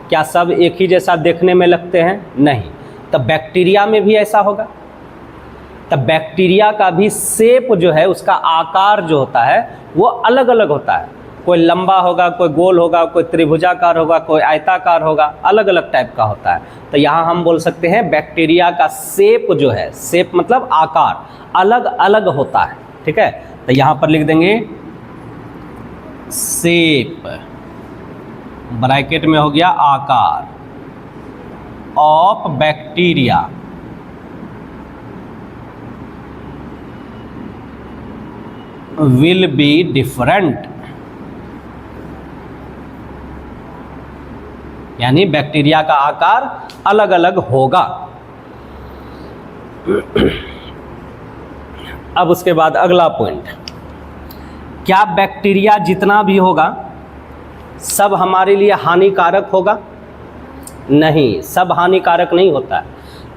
क्या सब एक ही जैसा देखने में लगते हैं? नहीं। तो बैक्टीरिया में भी ऐसा होगा। तो बैक्टीरिया का भी शेप जो है, उसका आकार जो होता है वो अलग अलग होता है। कोई लंबा होगा, कोई गोल होगा, कोई त्रिभुजाकार होगा, कोई आयताकार होगा, अलग अलग टाइप का होता है। तो यहाँ हम बोल सकते हैं बैक्टीरिया का शेप जो है, शेप मतलब आकार, अलग अलग होता है। ठीक है, तो यहाँ पर लिख देंगे शेप, ब्रैकेट में हो गया आकार, of bacteria will be different, यानी बैक्टीरिया का आकार अलग अलग होगा। अब उसके बाद अगला पॉइंट, क्या बैक्टीरिया जितना भी होगा सब हमारे लिए हानिकारक होगा? नहीं, सब हानिकारक नहीं होता है।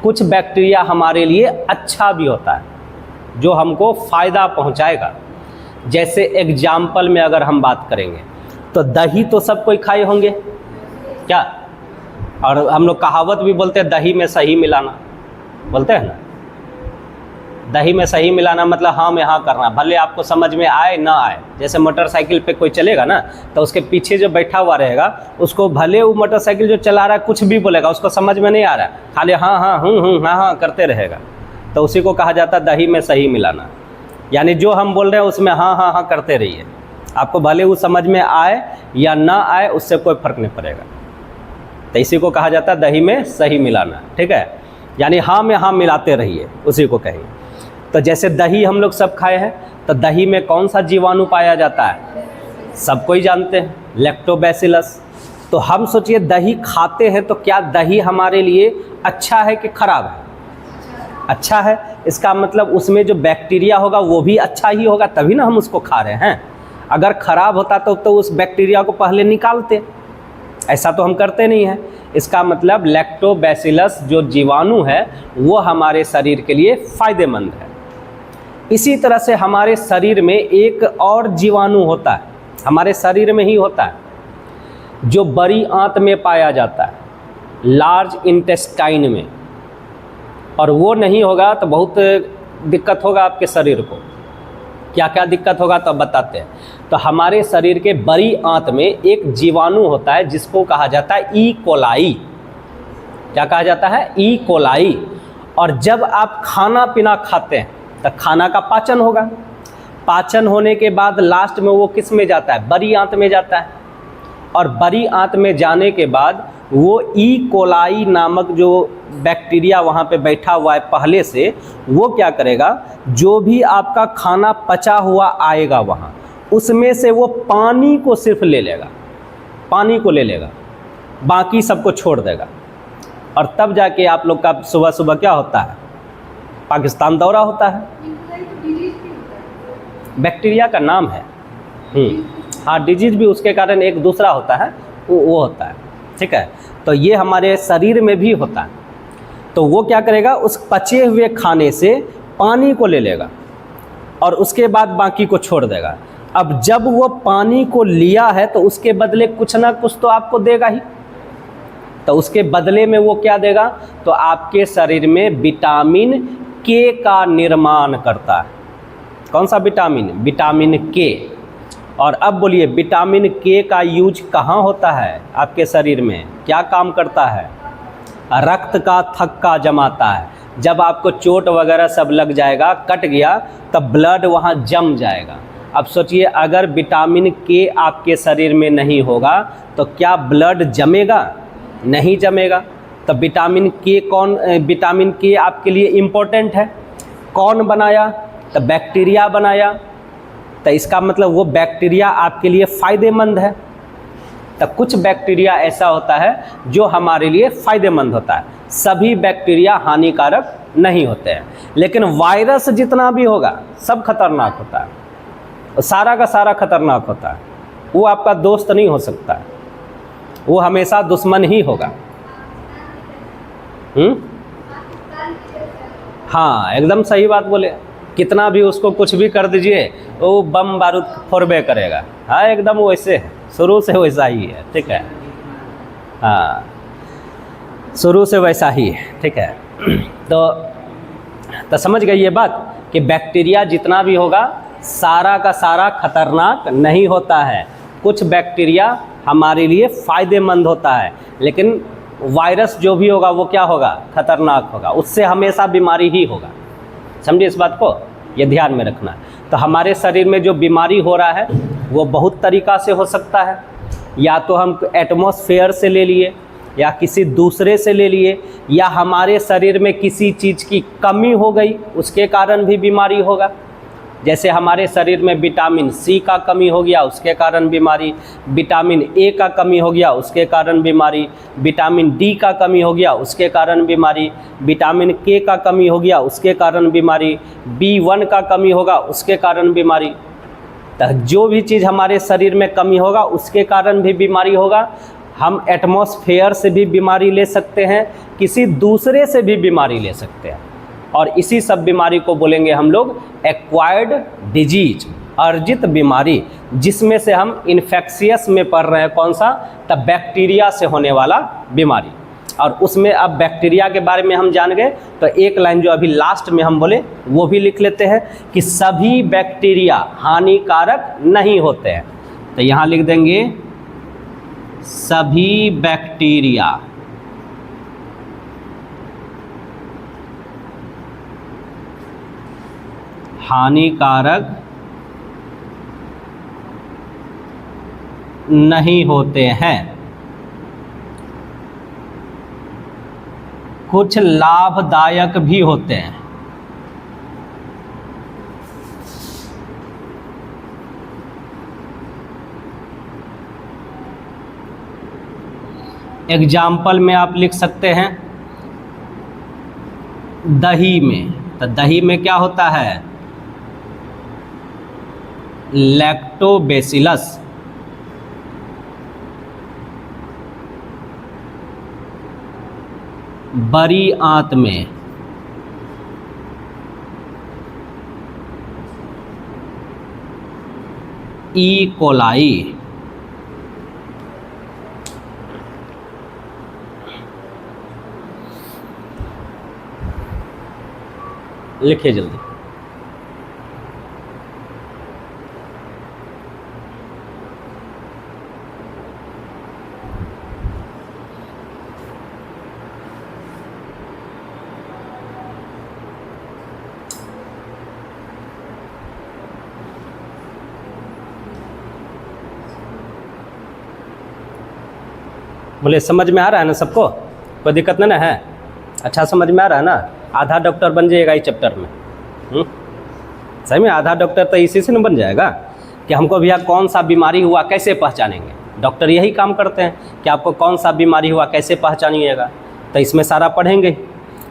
कुछ बैक्टीरिया हमारे लिए अच्छा भी होता है जो हमको फ़ायदा पहुंचाएगा। जैसे एग्जाम्पल में अगर हम बात करेंगे तो दही तो सब कोई खाए होंगे क्या? और हम लोग कहावत भी बोलते हैं दही में सही मिलाना, बोलते हैं ना। दही में सही मिलाना मतलब हाँ में हाँ करना, भले आपको समझ में आए ना आए। जैसे मोटरसाइकिल पे कोई चलेगा ना तो उसके पीछे जो बैठा हुआ रहेगा उसको भले वो मोटरसाइकिल जो चला रहा है कुछ भी बोलेगा, उसको समझ में नहीं आ रहा है, खाली हाँ हाँ हाँ हाँ करते रहेगा। तो उसी को कहा जाता है दही में सही मिलाना। यानी जो हम बोल रहे हैं उसमें हाँ हाँ हाँ करते रहिए, आपको भले वो समझ में आए या ना आए उससे कोई फ़र्क नहीं पड़ेगा। तो इसी को कहा जाता है दही में सही मिलाना। ठीक है, यानी हाँ में हाँ मिलाते रहिए, उसी को कहेंगे। तो जैसे दही हम लोग सब खाए हैं, तो दही में कौन सा जीवाणु पाया जाता है? सबको ही जानते हैं, लैक्टोबैसिलस। तो हम सोचिए दही खाते हैं तो क्या दही हमारे लिए अच्छा है कि खराब है? अच्छा है। इसका मतलब उसमें जो बैक्टीरिया होगा वो भी अच्छा ही होगा, तभी ना हम उसको खा रहे हैं। अगर खराब होता तो उस बैक्टीरिया को पहले निकालते, ऐसा तो हम करते नहीं हैं। इसका मतलब लैक्टोबैसिलस जो जीवाणु है वो हमारे शरीर के लिए फ़ायदेमंद है। इसी तरह से हमारे शरीर में एक और जीवाणु होता है, हमारे शरीर में ही होता है, जो बड़ी आंत में पाया जाता है, लार्ज इंटेस्टाइन में, और वो नहीं होगा तो बहुत दिक्कत होगा आपके शरीर को। क्या क्या दिक्कत होगा तो बताते हैं। तो हमारे शरीर के बड़ी आंत में एक जीवाणु होता है जिसको कहा जाता है ई कोलाई। क्या कहा जाता है? E coli. और जब आप खाना पीना खाते हैं तो खाना का पाचन होगा, पाचन होने के बाद लास्ट में वो किस में जाता है? बड़ी आंत में जाता है। और बड़ी आंत में जाने के बाद वो ई कोलाई नामक जो बैक्टीरिया वहाँ पे बैठा हुआ है पहले से, वो क्या करेगा, जो भी आपका खाना पचा हुआ आएगा वहाँ, उसमें से वो पानी को सिर्फ ले लेगा, पानी को ले लेगा, बाकी सबको छोड़ देगा। और तब जाके आप लोग का सुबह सुबह क्या होता है? पाकिस्तान दौरा होता है। बैक्टीरिया का नाम है। हाँ, डिजीज भी उसके कारण एक दूसरा होता है, वो होता है। ठीक है, तो ये हमारे शरीर में भी होता है। तो वो क्या करेगा, उस पचे हुए खाने से पानी को ले लेगा और उसके बाद बाकी को छोड़ देगा। अब जब वो पानी को लिया है तो उसके बदले कुछ ना कुछ तो आपको देगा ही। तो उसके बदले में वो क्या देगा, तो आपके शरीर में विटामिन के का निर्माण करता है। कौन सा विटामिन? विटामिन के। और अब बोलिए, विटामिन के का यूज कहाँ होता है आपके शरीर में? क्या काम करता है? रक्त का थक्का जमाता है। जब आपको चोट वगैरह सब लग जाएगा, कट गया, तब ब्लड वहाँ जम जाएगा। अब सोचिए, अगर विटामिन के आपके शरीर में नहीं होगा तो क्या ब्लड जमेगा? नहीं जमेगा। तो विटामिन के आपके लिए इम्पोर्टेंट है। कौन बनाया? तो बैक्टीरिया बनाया। तो इसका मतलब वो बैक्टीरिया आपके लिए फ़ायदेमंद है। तो कुछ बैक्टीरिया ऐसा होता है जो हमारे लिए फ़ायदेमंद होता है, सभी बैक्टीरिया हानिकारक नहीं होते हैं। लेकिन वायरस जितना भी होगा सब खतरनाक होता है, सारा का सारा खतरनाक होता है। वो आपका दोस्त नहीं हो सकता है, वो हमेशा दुश्मन ही होगा। हाँ, एकदम सही बात बोले। कितना भी उसको कुछ भी कर दीजिए, वो बम बारूद फोड़बे करेगा। हाँ, एकदम वैसे है, शुरू से वैसा ही है। ठीक है, हाँ, शुरू से वैसा ही है। ठीक है, तो समझ गई ये बात कि बैक्टीरिया जितना भी होगा सारा का सारा खतरनाक नहीं होता है। कुछ बैक्टीरिया हमारे लिए फ़ायदेमंद होता है, लेकिन वायरस जो भी होगा वो क्या होगा? खतरनाक होगा, उससे हमेशा बीमारी ही होगा। समझिए इस बात को, ये ध्यान में रखना। तो हमारे शरीर में जो बीमारी हो रहा है वो बहुत तरीक़ा से हो सकता है। या तो हम एटमॉस्फेयर से ले लिए, या किसी दूसरे से ले लिए, या हमारे शरीर में किसी चीज़ की कमी हो गई उसके कारण भी बीमारी होगा। जैसे हमारे शरीर में विटामिन सी का कमी हो गया उसके कारण बीमारी, विटामिन ए का कमी हो गया उसके कारण बीमारी, विटामिन डी का कमी हो गया उसके कारण बीमारी, विटामिन के का कमी हो गया उसके कारण बीमारी, B1 का कमी होगा उसके कारण बीमारी। तो जो भी चीज़ हमारे शरीर में कमी होगा उसके कारण भी बीमारी होगा। हम एटमॉस्फेयर से भी बीमारी ले सकते हैं, किसी दूसरे से भी बीमारी ले सकते हैं, और इसी सब बीमारी को बोलेंगे हम लोग एक्वायर्ड डिजीज, अर्जित बीमारी, जिसमें से हम इन्फेक्शियस में पढ़ रहे हैं। कौन सा? तब बैक्टीरिया से होने वाला बीमारी। और उसमें अब बैक्टीरिया के बारे में हम जान गए, तो एक लाइन जो अभी लास्ट में हम बोले वो भी लिख लेते हैं कि सभी बैक्टीरिया हानिकारक नहीं होते हैं। तो यहाँ लिख देंगे सभी बैक्टीरिया हानिकारक नहीं होते हैं, कुछ लाभदायक भी होते हैं। एग्जाम्पल में आप लिख सकते हैं दही में। तो दही में क्या होता है? लैक्टोबैसिलस। बड़ी आंत में ई कोलाई। लिखिए जल्दी। बोले समझ में आ रहा है ना सबको, कोई दिक्कत नहीं ना है? अच्छा समझ में आ रहा है ना? आधा डॉक्टर बन जाइएगा इस चैप्टर में। सही में आधा डॉक्टर तो इसी से न बन जाएगा कि हमको भैया कौन सा बीमारी हुआ कैसे पहचानेंगे। डॉक्टर यही काम करते हैं कि आपको कौन सा बीमारी हुआ कैसे पहचानिएगा, तो इसमें सारा पढ़ेंगे।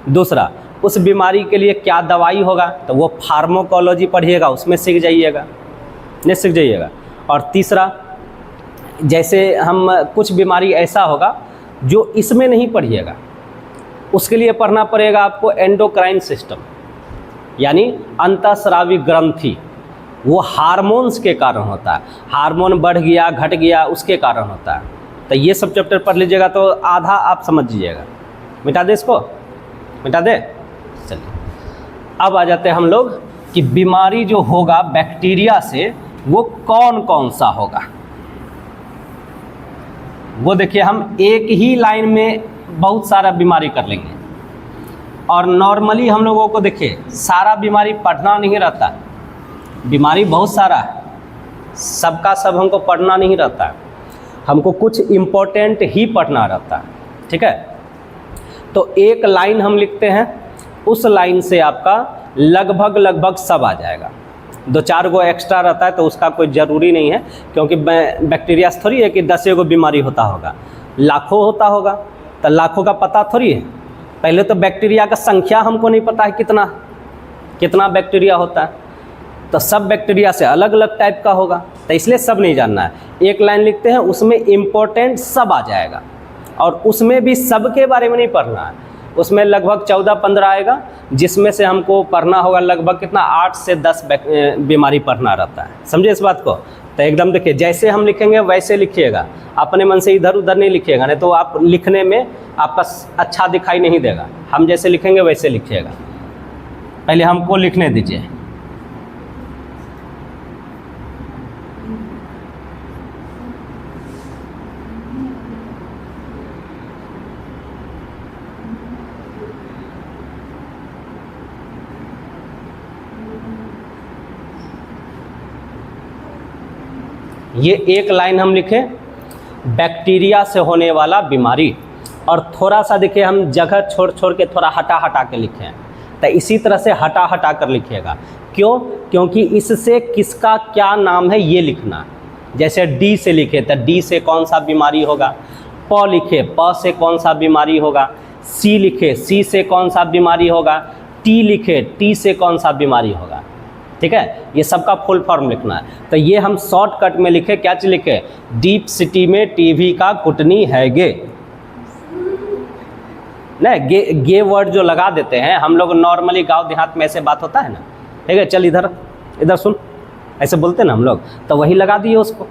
दूसरा, उस बीमारी के लिए क्या दवाई होगा, तो वो फार्माकोलॉजी पढ़िएगा, उसमें सीख जाइएगा, नहीं सीख जाइएगा। और तीसरा, जैसे हम कुछ बीमारी ऐसा होगा जो इसमें नहीं पढ़िएगा, उसके लिए पढ़ना पड़ेगा आपको एंडोक्राइन सिस्टम, यानी अंतःस्रावी ग्रंथि। वो हार्मोन्स के कारण होता है, हार्मोन बढ़ गया घट गया उसके कारण होता है। तो ये सब चैप्टर पढ़ लीजिएगा तो आधा आप समझ लीजिएगा। मिटा दे इसको, मिटा दे। चलिए अब आ जाते हैं हम लोग कि बीमारी जो होगा बैक्टीरिया से वो कौन कौन सा होगा। वो देखिए हम एक ही लाइन में बहुत सारा बीमारी कर लेंगे। और नॉर्मली हम लोगों को देखिए सारा बीमारी पढ़ना नहीं रहता, बीमारी बहुत सारा है, सबका सब हमको पढ़ना नहीं रहता है, हमको कुछ इम्पोर्टेंट ही पढ़ना रहता है। ठीक है, तो एक लाइन हम लिखते हैं, उस लाइन से आपका लगभग सब आ जाएगा। 2-4 गो एक्स्ट्रा रहता है तो उसका कोई ज़रूरी नहीं है, क्योंकि बैक्टीरिया थोड़ी है कि 10 गो बीमारी होता होगा, लाखों होता होगा, तो लाखों का पता थोड़ी है। पहले तो बैक्टीरिया का संख्या हमको नहीं पता है कितना बैक्टीरिया होता है, तो सब बैक्टीरिया से अलग अलग टाइप का होगा, तो इसलिए सब नहीं जानना है। एक लाइन लिखते हैं, उसमें इम्पोर्टेंट सब आ जाएगा, और उसमें भी सब के बारे में नहीं पढ़ना है, उसमें लगभग 14-15 आएगा, जिसमें से हमको पढ़ना होगा लगभग कितना 8 से 10 बीमारी पढ़ना रहता है। समझे इस बात को? तो एकदम देखिए जैसे हम लिखेंगे वैसे लिखिएगा, अपने मन से इधर उधर नहीं लिखिएगा, नहीं तो आप लिखने में आपका अच्छा दिखाई नहीं देगा। हम जैसे लिखेंगे वैसे लिखिएगा। पहले हमको लिखने दीजिए। ये एक लाइन हम लिखें बैक्टीरिया से होने वाला बीमारी, और थोड़ा सा देखिए हम जगह छोड़ के थोड़ा हटा के लिखें, तो इसी तरह से हटा कर लिखिएगा। क्यों? क्योंकि इससे किसका क्या नाम है ये लिखना। जैसे डी से लिखे तो डी से कौन सा बीमारी होगा, प लिखे प से कौन सा बीमारी होगा, सी लिखे सी से कौन सा बीमारी होगा, टी लिखे टी से कौन सा बीमारी होगा। ठीक है, ये सबका फुल फॉर्म लिखना है। तो ये हम शॉर्टकट में लिखे, क्या चीज लिखे, डीप सिटी में टीवी का कुटनी है गे। नहीं, गे वर्ड जो लगा देते हैं हम लोग नॉर्मली गांव देहात में, ऐसे बात होता है ना। ठीक है, चल इधर सुन, ऐसे बोलते हैं ना हम लोग, तो वही लगा दिए उसको।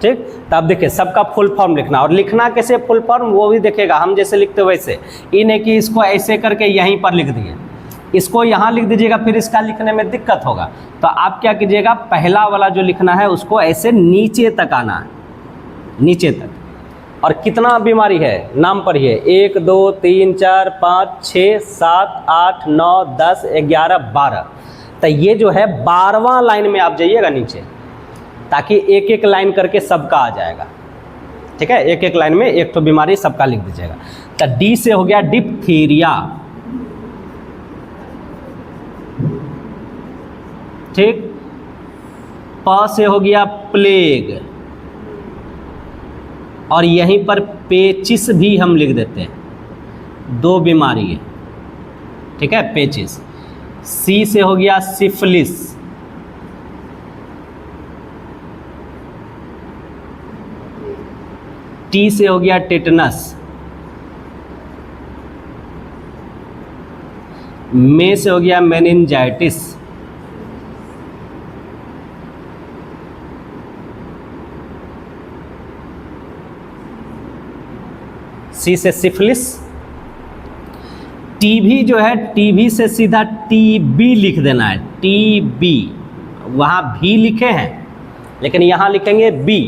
ठीक, तो अब देखिए सबका फुल फॉर्म लिखना, और लिखना कैसे फुल फॉर्म वो भी देखेगा, हम जैसे लिखते वैसे। ये नहीं कि इसको ऐसे करके यहीं पर लिख दिए, इसको यहाँ लिख दीजिएगा, फिर इसका लिखने में दिक्कत होगा। तो आप क्या कीजिएगा, पहला वाला जो लिखना है उसको ऐसे नीचे तक आना है, नीचे तक। और कितना बीमारी है नाम पढ़िए, 1 2 3 4 5 6 7 8 9 10 11 12। तो ये जो है 12वां लाइन में आप जाइएगा नीचे, ताकि एक एक लाइन करके सबका आ जाएगा। ठीक है, एक एक लाइन में एक तो बीमारी सबका लिख दीजिएगा। तो डी से हो गया डिप्थीरिया। ठीक, प से हो गया प्लेग, और यहीं पर पेचिस भी हम लिख देते हैं, 2 बीमारी है। ठीक है, पेचिस। सी से हो गया सिफिलिस, टी से हो गया टेटनस, में से हो गया मेनिंजाइटिस, सी से सिफिलिस। टीबी जो है, टीबी से सीधा टीबी लिख देना है, टीबी। वहाँ भी लिखे हैं लेकिन यहाँ लिखेंगे बी।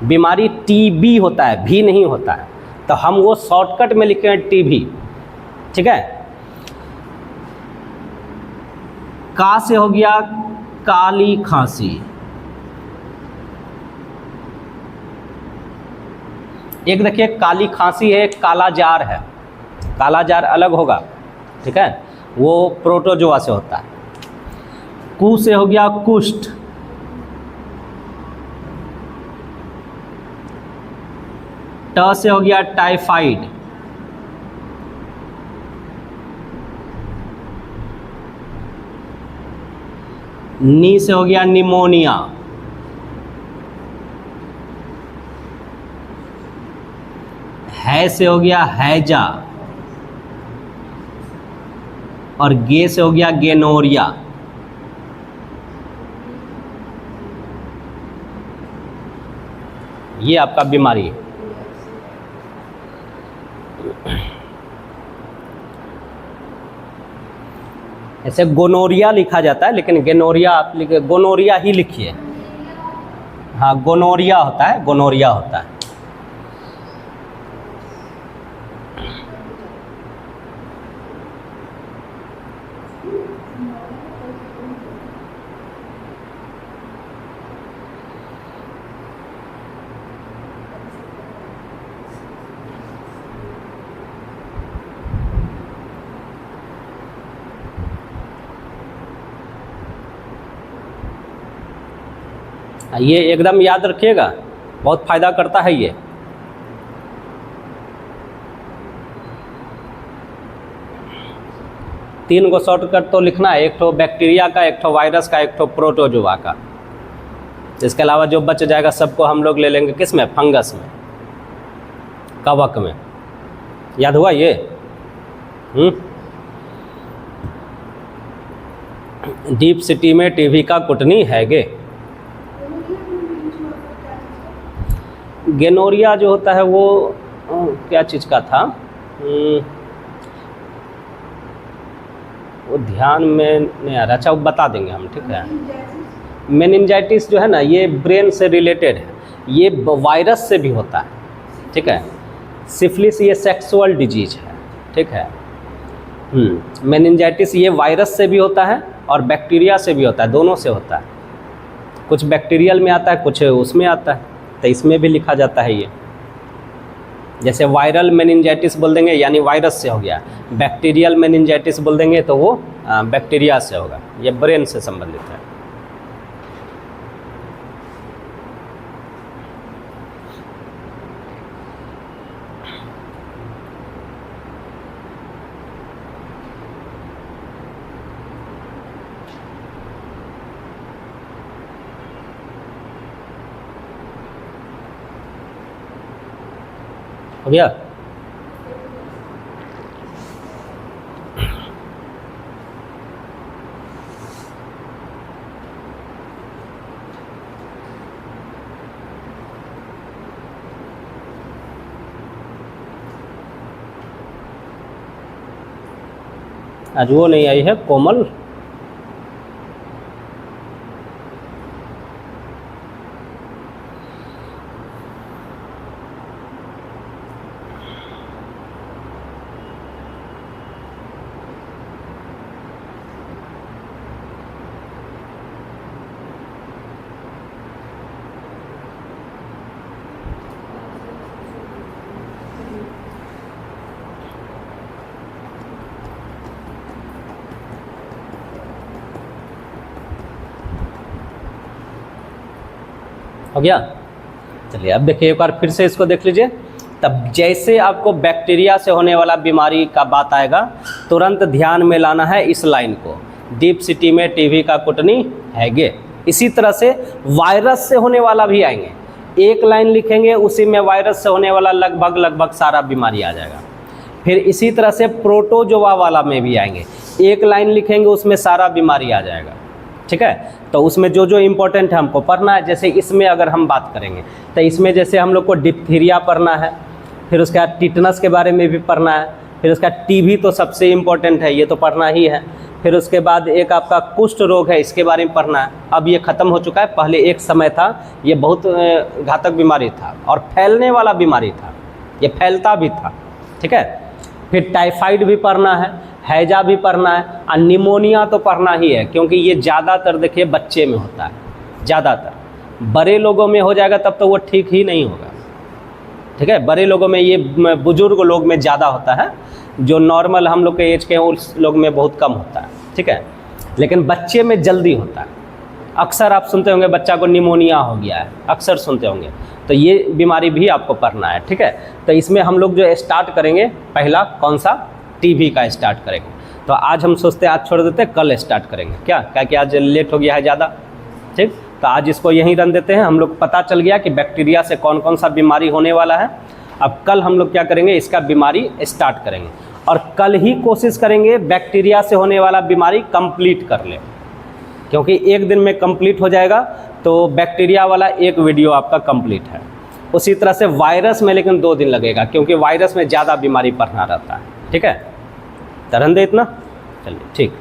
बीमारी टीबी होता है, भी नहीं होता है, तो हम वो शॉर्टकट में लिखेंगे टीबी। ठीक है। का से हो गया काली खांसी। एक देखिए काली खांसी है, एक काला जार है। काला जार अलग होगा, ठीक है, वो प्रोटोजोआ से होता है। कु से हो गया कुष्ठ। ट से हो गया टाइफाइड। नी से हो गया निमोनिया। है से हो गया हैजा। और गे से हो गया गेनोरिया। ये आपका बीमारी है। ऐसे गोनोरिया लिखा जाता है लेकिन गेनोरिया आप लिखे, गोनोरिया ही लिखिए। हाँ, गोनोरिया होता है, गोनोरिया होता है। ये एकदम याद रखिएगा, बहुत फ़ायदा करता है ये। तीन को शॉर्टकट तो लिखना है, एक तो बैक्टीरिया का, एक तो वायरस का, एक तो प्रोटोजोआ का। इसके अलावा जो बच जाएगा सबको हम लोग ले लेंगे किस में, फंगस में, कवक में। याद हुआ ये? डीप सिटी में टीवी का कुटनी है गे। गेनोरिया जो होता है वो क्या चीज़ का था, वो ध्यान में नहीं आ रहा। अच्छा, वो बता देंगे हम, ठीक है। मेनिंजाइटिस जो है ना, ये ब्रेन से रिलेटेड है, ये वायरस से भी होता है, ठीक है। सिफिलिस ये सेक्सुअल डिजीज है, ठीक है। मेनिंजाइटिस ये वायरस से भी होता है और बैक्टीरिया से भी होता है, दोनों से होता है। कुछ बैक्टीरियल में आता है, कुछ उसमें आता है, तो इसमें भी लिखा जाता है ये। जैसे वायरल मेनिंजाइटिस बोल देंगे यानी वायरस से हो गया, बैक्टीरियल मेनिंजाइटिस बोल देंगे तो वो बैक्टीरिया से होगा। ये ब्रेन से संबंधित है। हो गया? आज वो नहीं आई है कोमल। हो गया? चलिए अब देखिए एक बार फिर से इसको देख लीजिए। तब जैसे आपको बैक्टीरिया से होने वाला बीमारी का बात आएगा, तुरंत ध्यान में लाना है इस लाइन को, डीप सिटी में टीवी का कुटनी है गे। इसी तरह से वायरस से होने वाला भी आएंगे, एक लाइन लिखेंगे उसी में वायरस से होने वाला लगभग सारा बीमारी आ जाएगा। फिर इसी तरह से प्रोटोजोआ वाला में भी आएंगे, एक लाइन लिखेंगे उसमें सारा बीमारी आ जाएगा, ठीक है। तो उसमें जो जो इम्पोर्टेंट है हमको पढ़ना है। जैसे इसमें अगर हम बात करेंगे तो इसमें जैसे हम लोग को डिप्थीरिया पढ़ना है, फिर उसके बाद टिटनस के बारे में भी पढ़ना है, फिर उसका टीबी तो सबसे इम्पोर्टेंट है, ये तो पढ़ना ही है। फिर उसके बाद एक आपका कुष्ठ रोग है, इसके बारे में पढ़ना है। अब ये ख़त्म हो चुका है, पहले एक समय था ये बहुत घातक बीमारी था और फैलने वाला बीमारी था, ये फैलता भी था, ठीक है। फिर टाइफाइड भी पढ़ना है, हैजा भी पढ़ना है, और निमोनिया तो पढ़ना ही है, क्योंकि ये ज़्यादातर देखिए बच्चे में होता है, ज़्यादातर बड़े लोगों में हो जाएगा तब तो वो ठीक ही नहीं होगा, ठीक है। बड़े लोगों में, ये बुजुर्ग लोग में ज़्यादा होता है, जो नॉर्मल हम लोग के एज के हैं उस लोग में बहुत कम होता है, ठीक है। लेकिन बच्चे में जल्दी होता है। अक्सर आप सुनते होंगे बच्चा को निमोनिया हो गया है, अक्सर सुनते होंगे, तो ये बीमारी भी आपको पढ़ना है, ठीक है। तो इसमें हम लोग जो स्टार्ट करेंगे, पहला कौन सा, टीबी का स्टार्ट करेंगे। तो आज हम सोचते हैं आज छोड़ देते हैं, कल स्टार्ट करेंगे, क्या कि आज लेट हो गया है ज़्यादा, ठीक। तो आज इसको यहीं रन देते हैं। हम लोग पता चल गया कि बैक्टीरिया से कौन कौन सा बीमारी होने वाला है। अब कल हम लोग क्या करेंगे, इसका बीमारी स्टार्ट करेंगे, और कल ही कोशिश करेंगे बैक्टीरिया से होने वाला बीमारी कंप्लीट कर ले, क्योंकि एक दिन में कंप्लीट हो जाएगा तो बैक्टीरिया वाला एक वीडियो आपका कंप्लीट है। उसी तरह से वायरस में लेकिन 2 दिन लगेगा, क्योंकि वायरस में ज़्यादा बीमारी पढ़ना रहता है, ठीक है। तरन दे इतना, चलिए ठीक।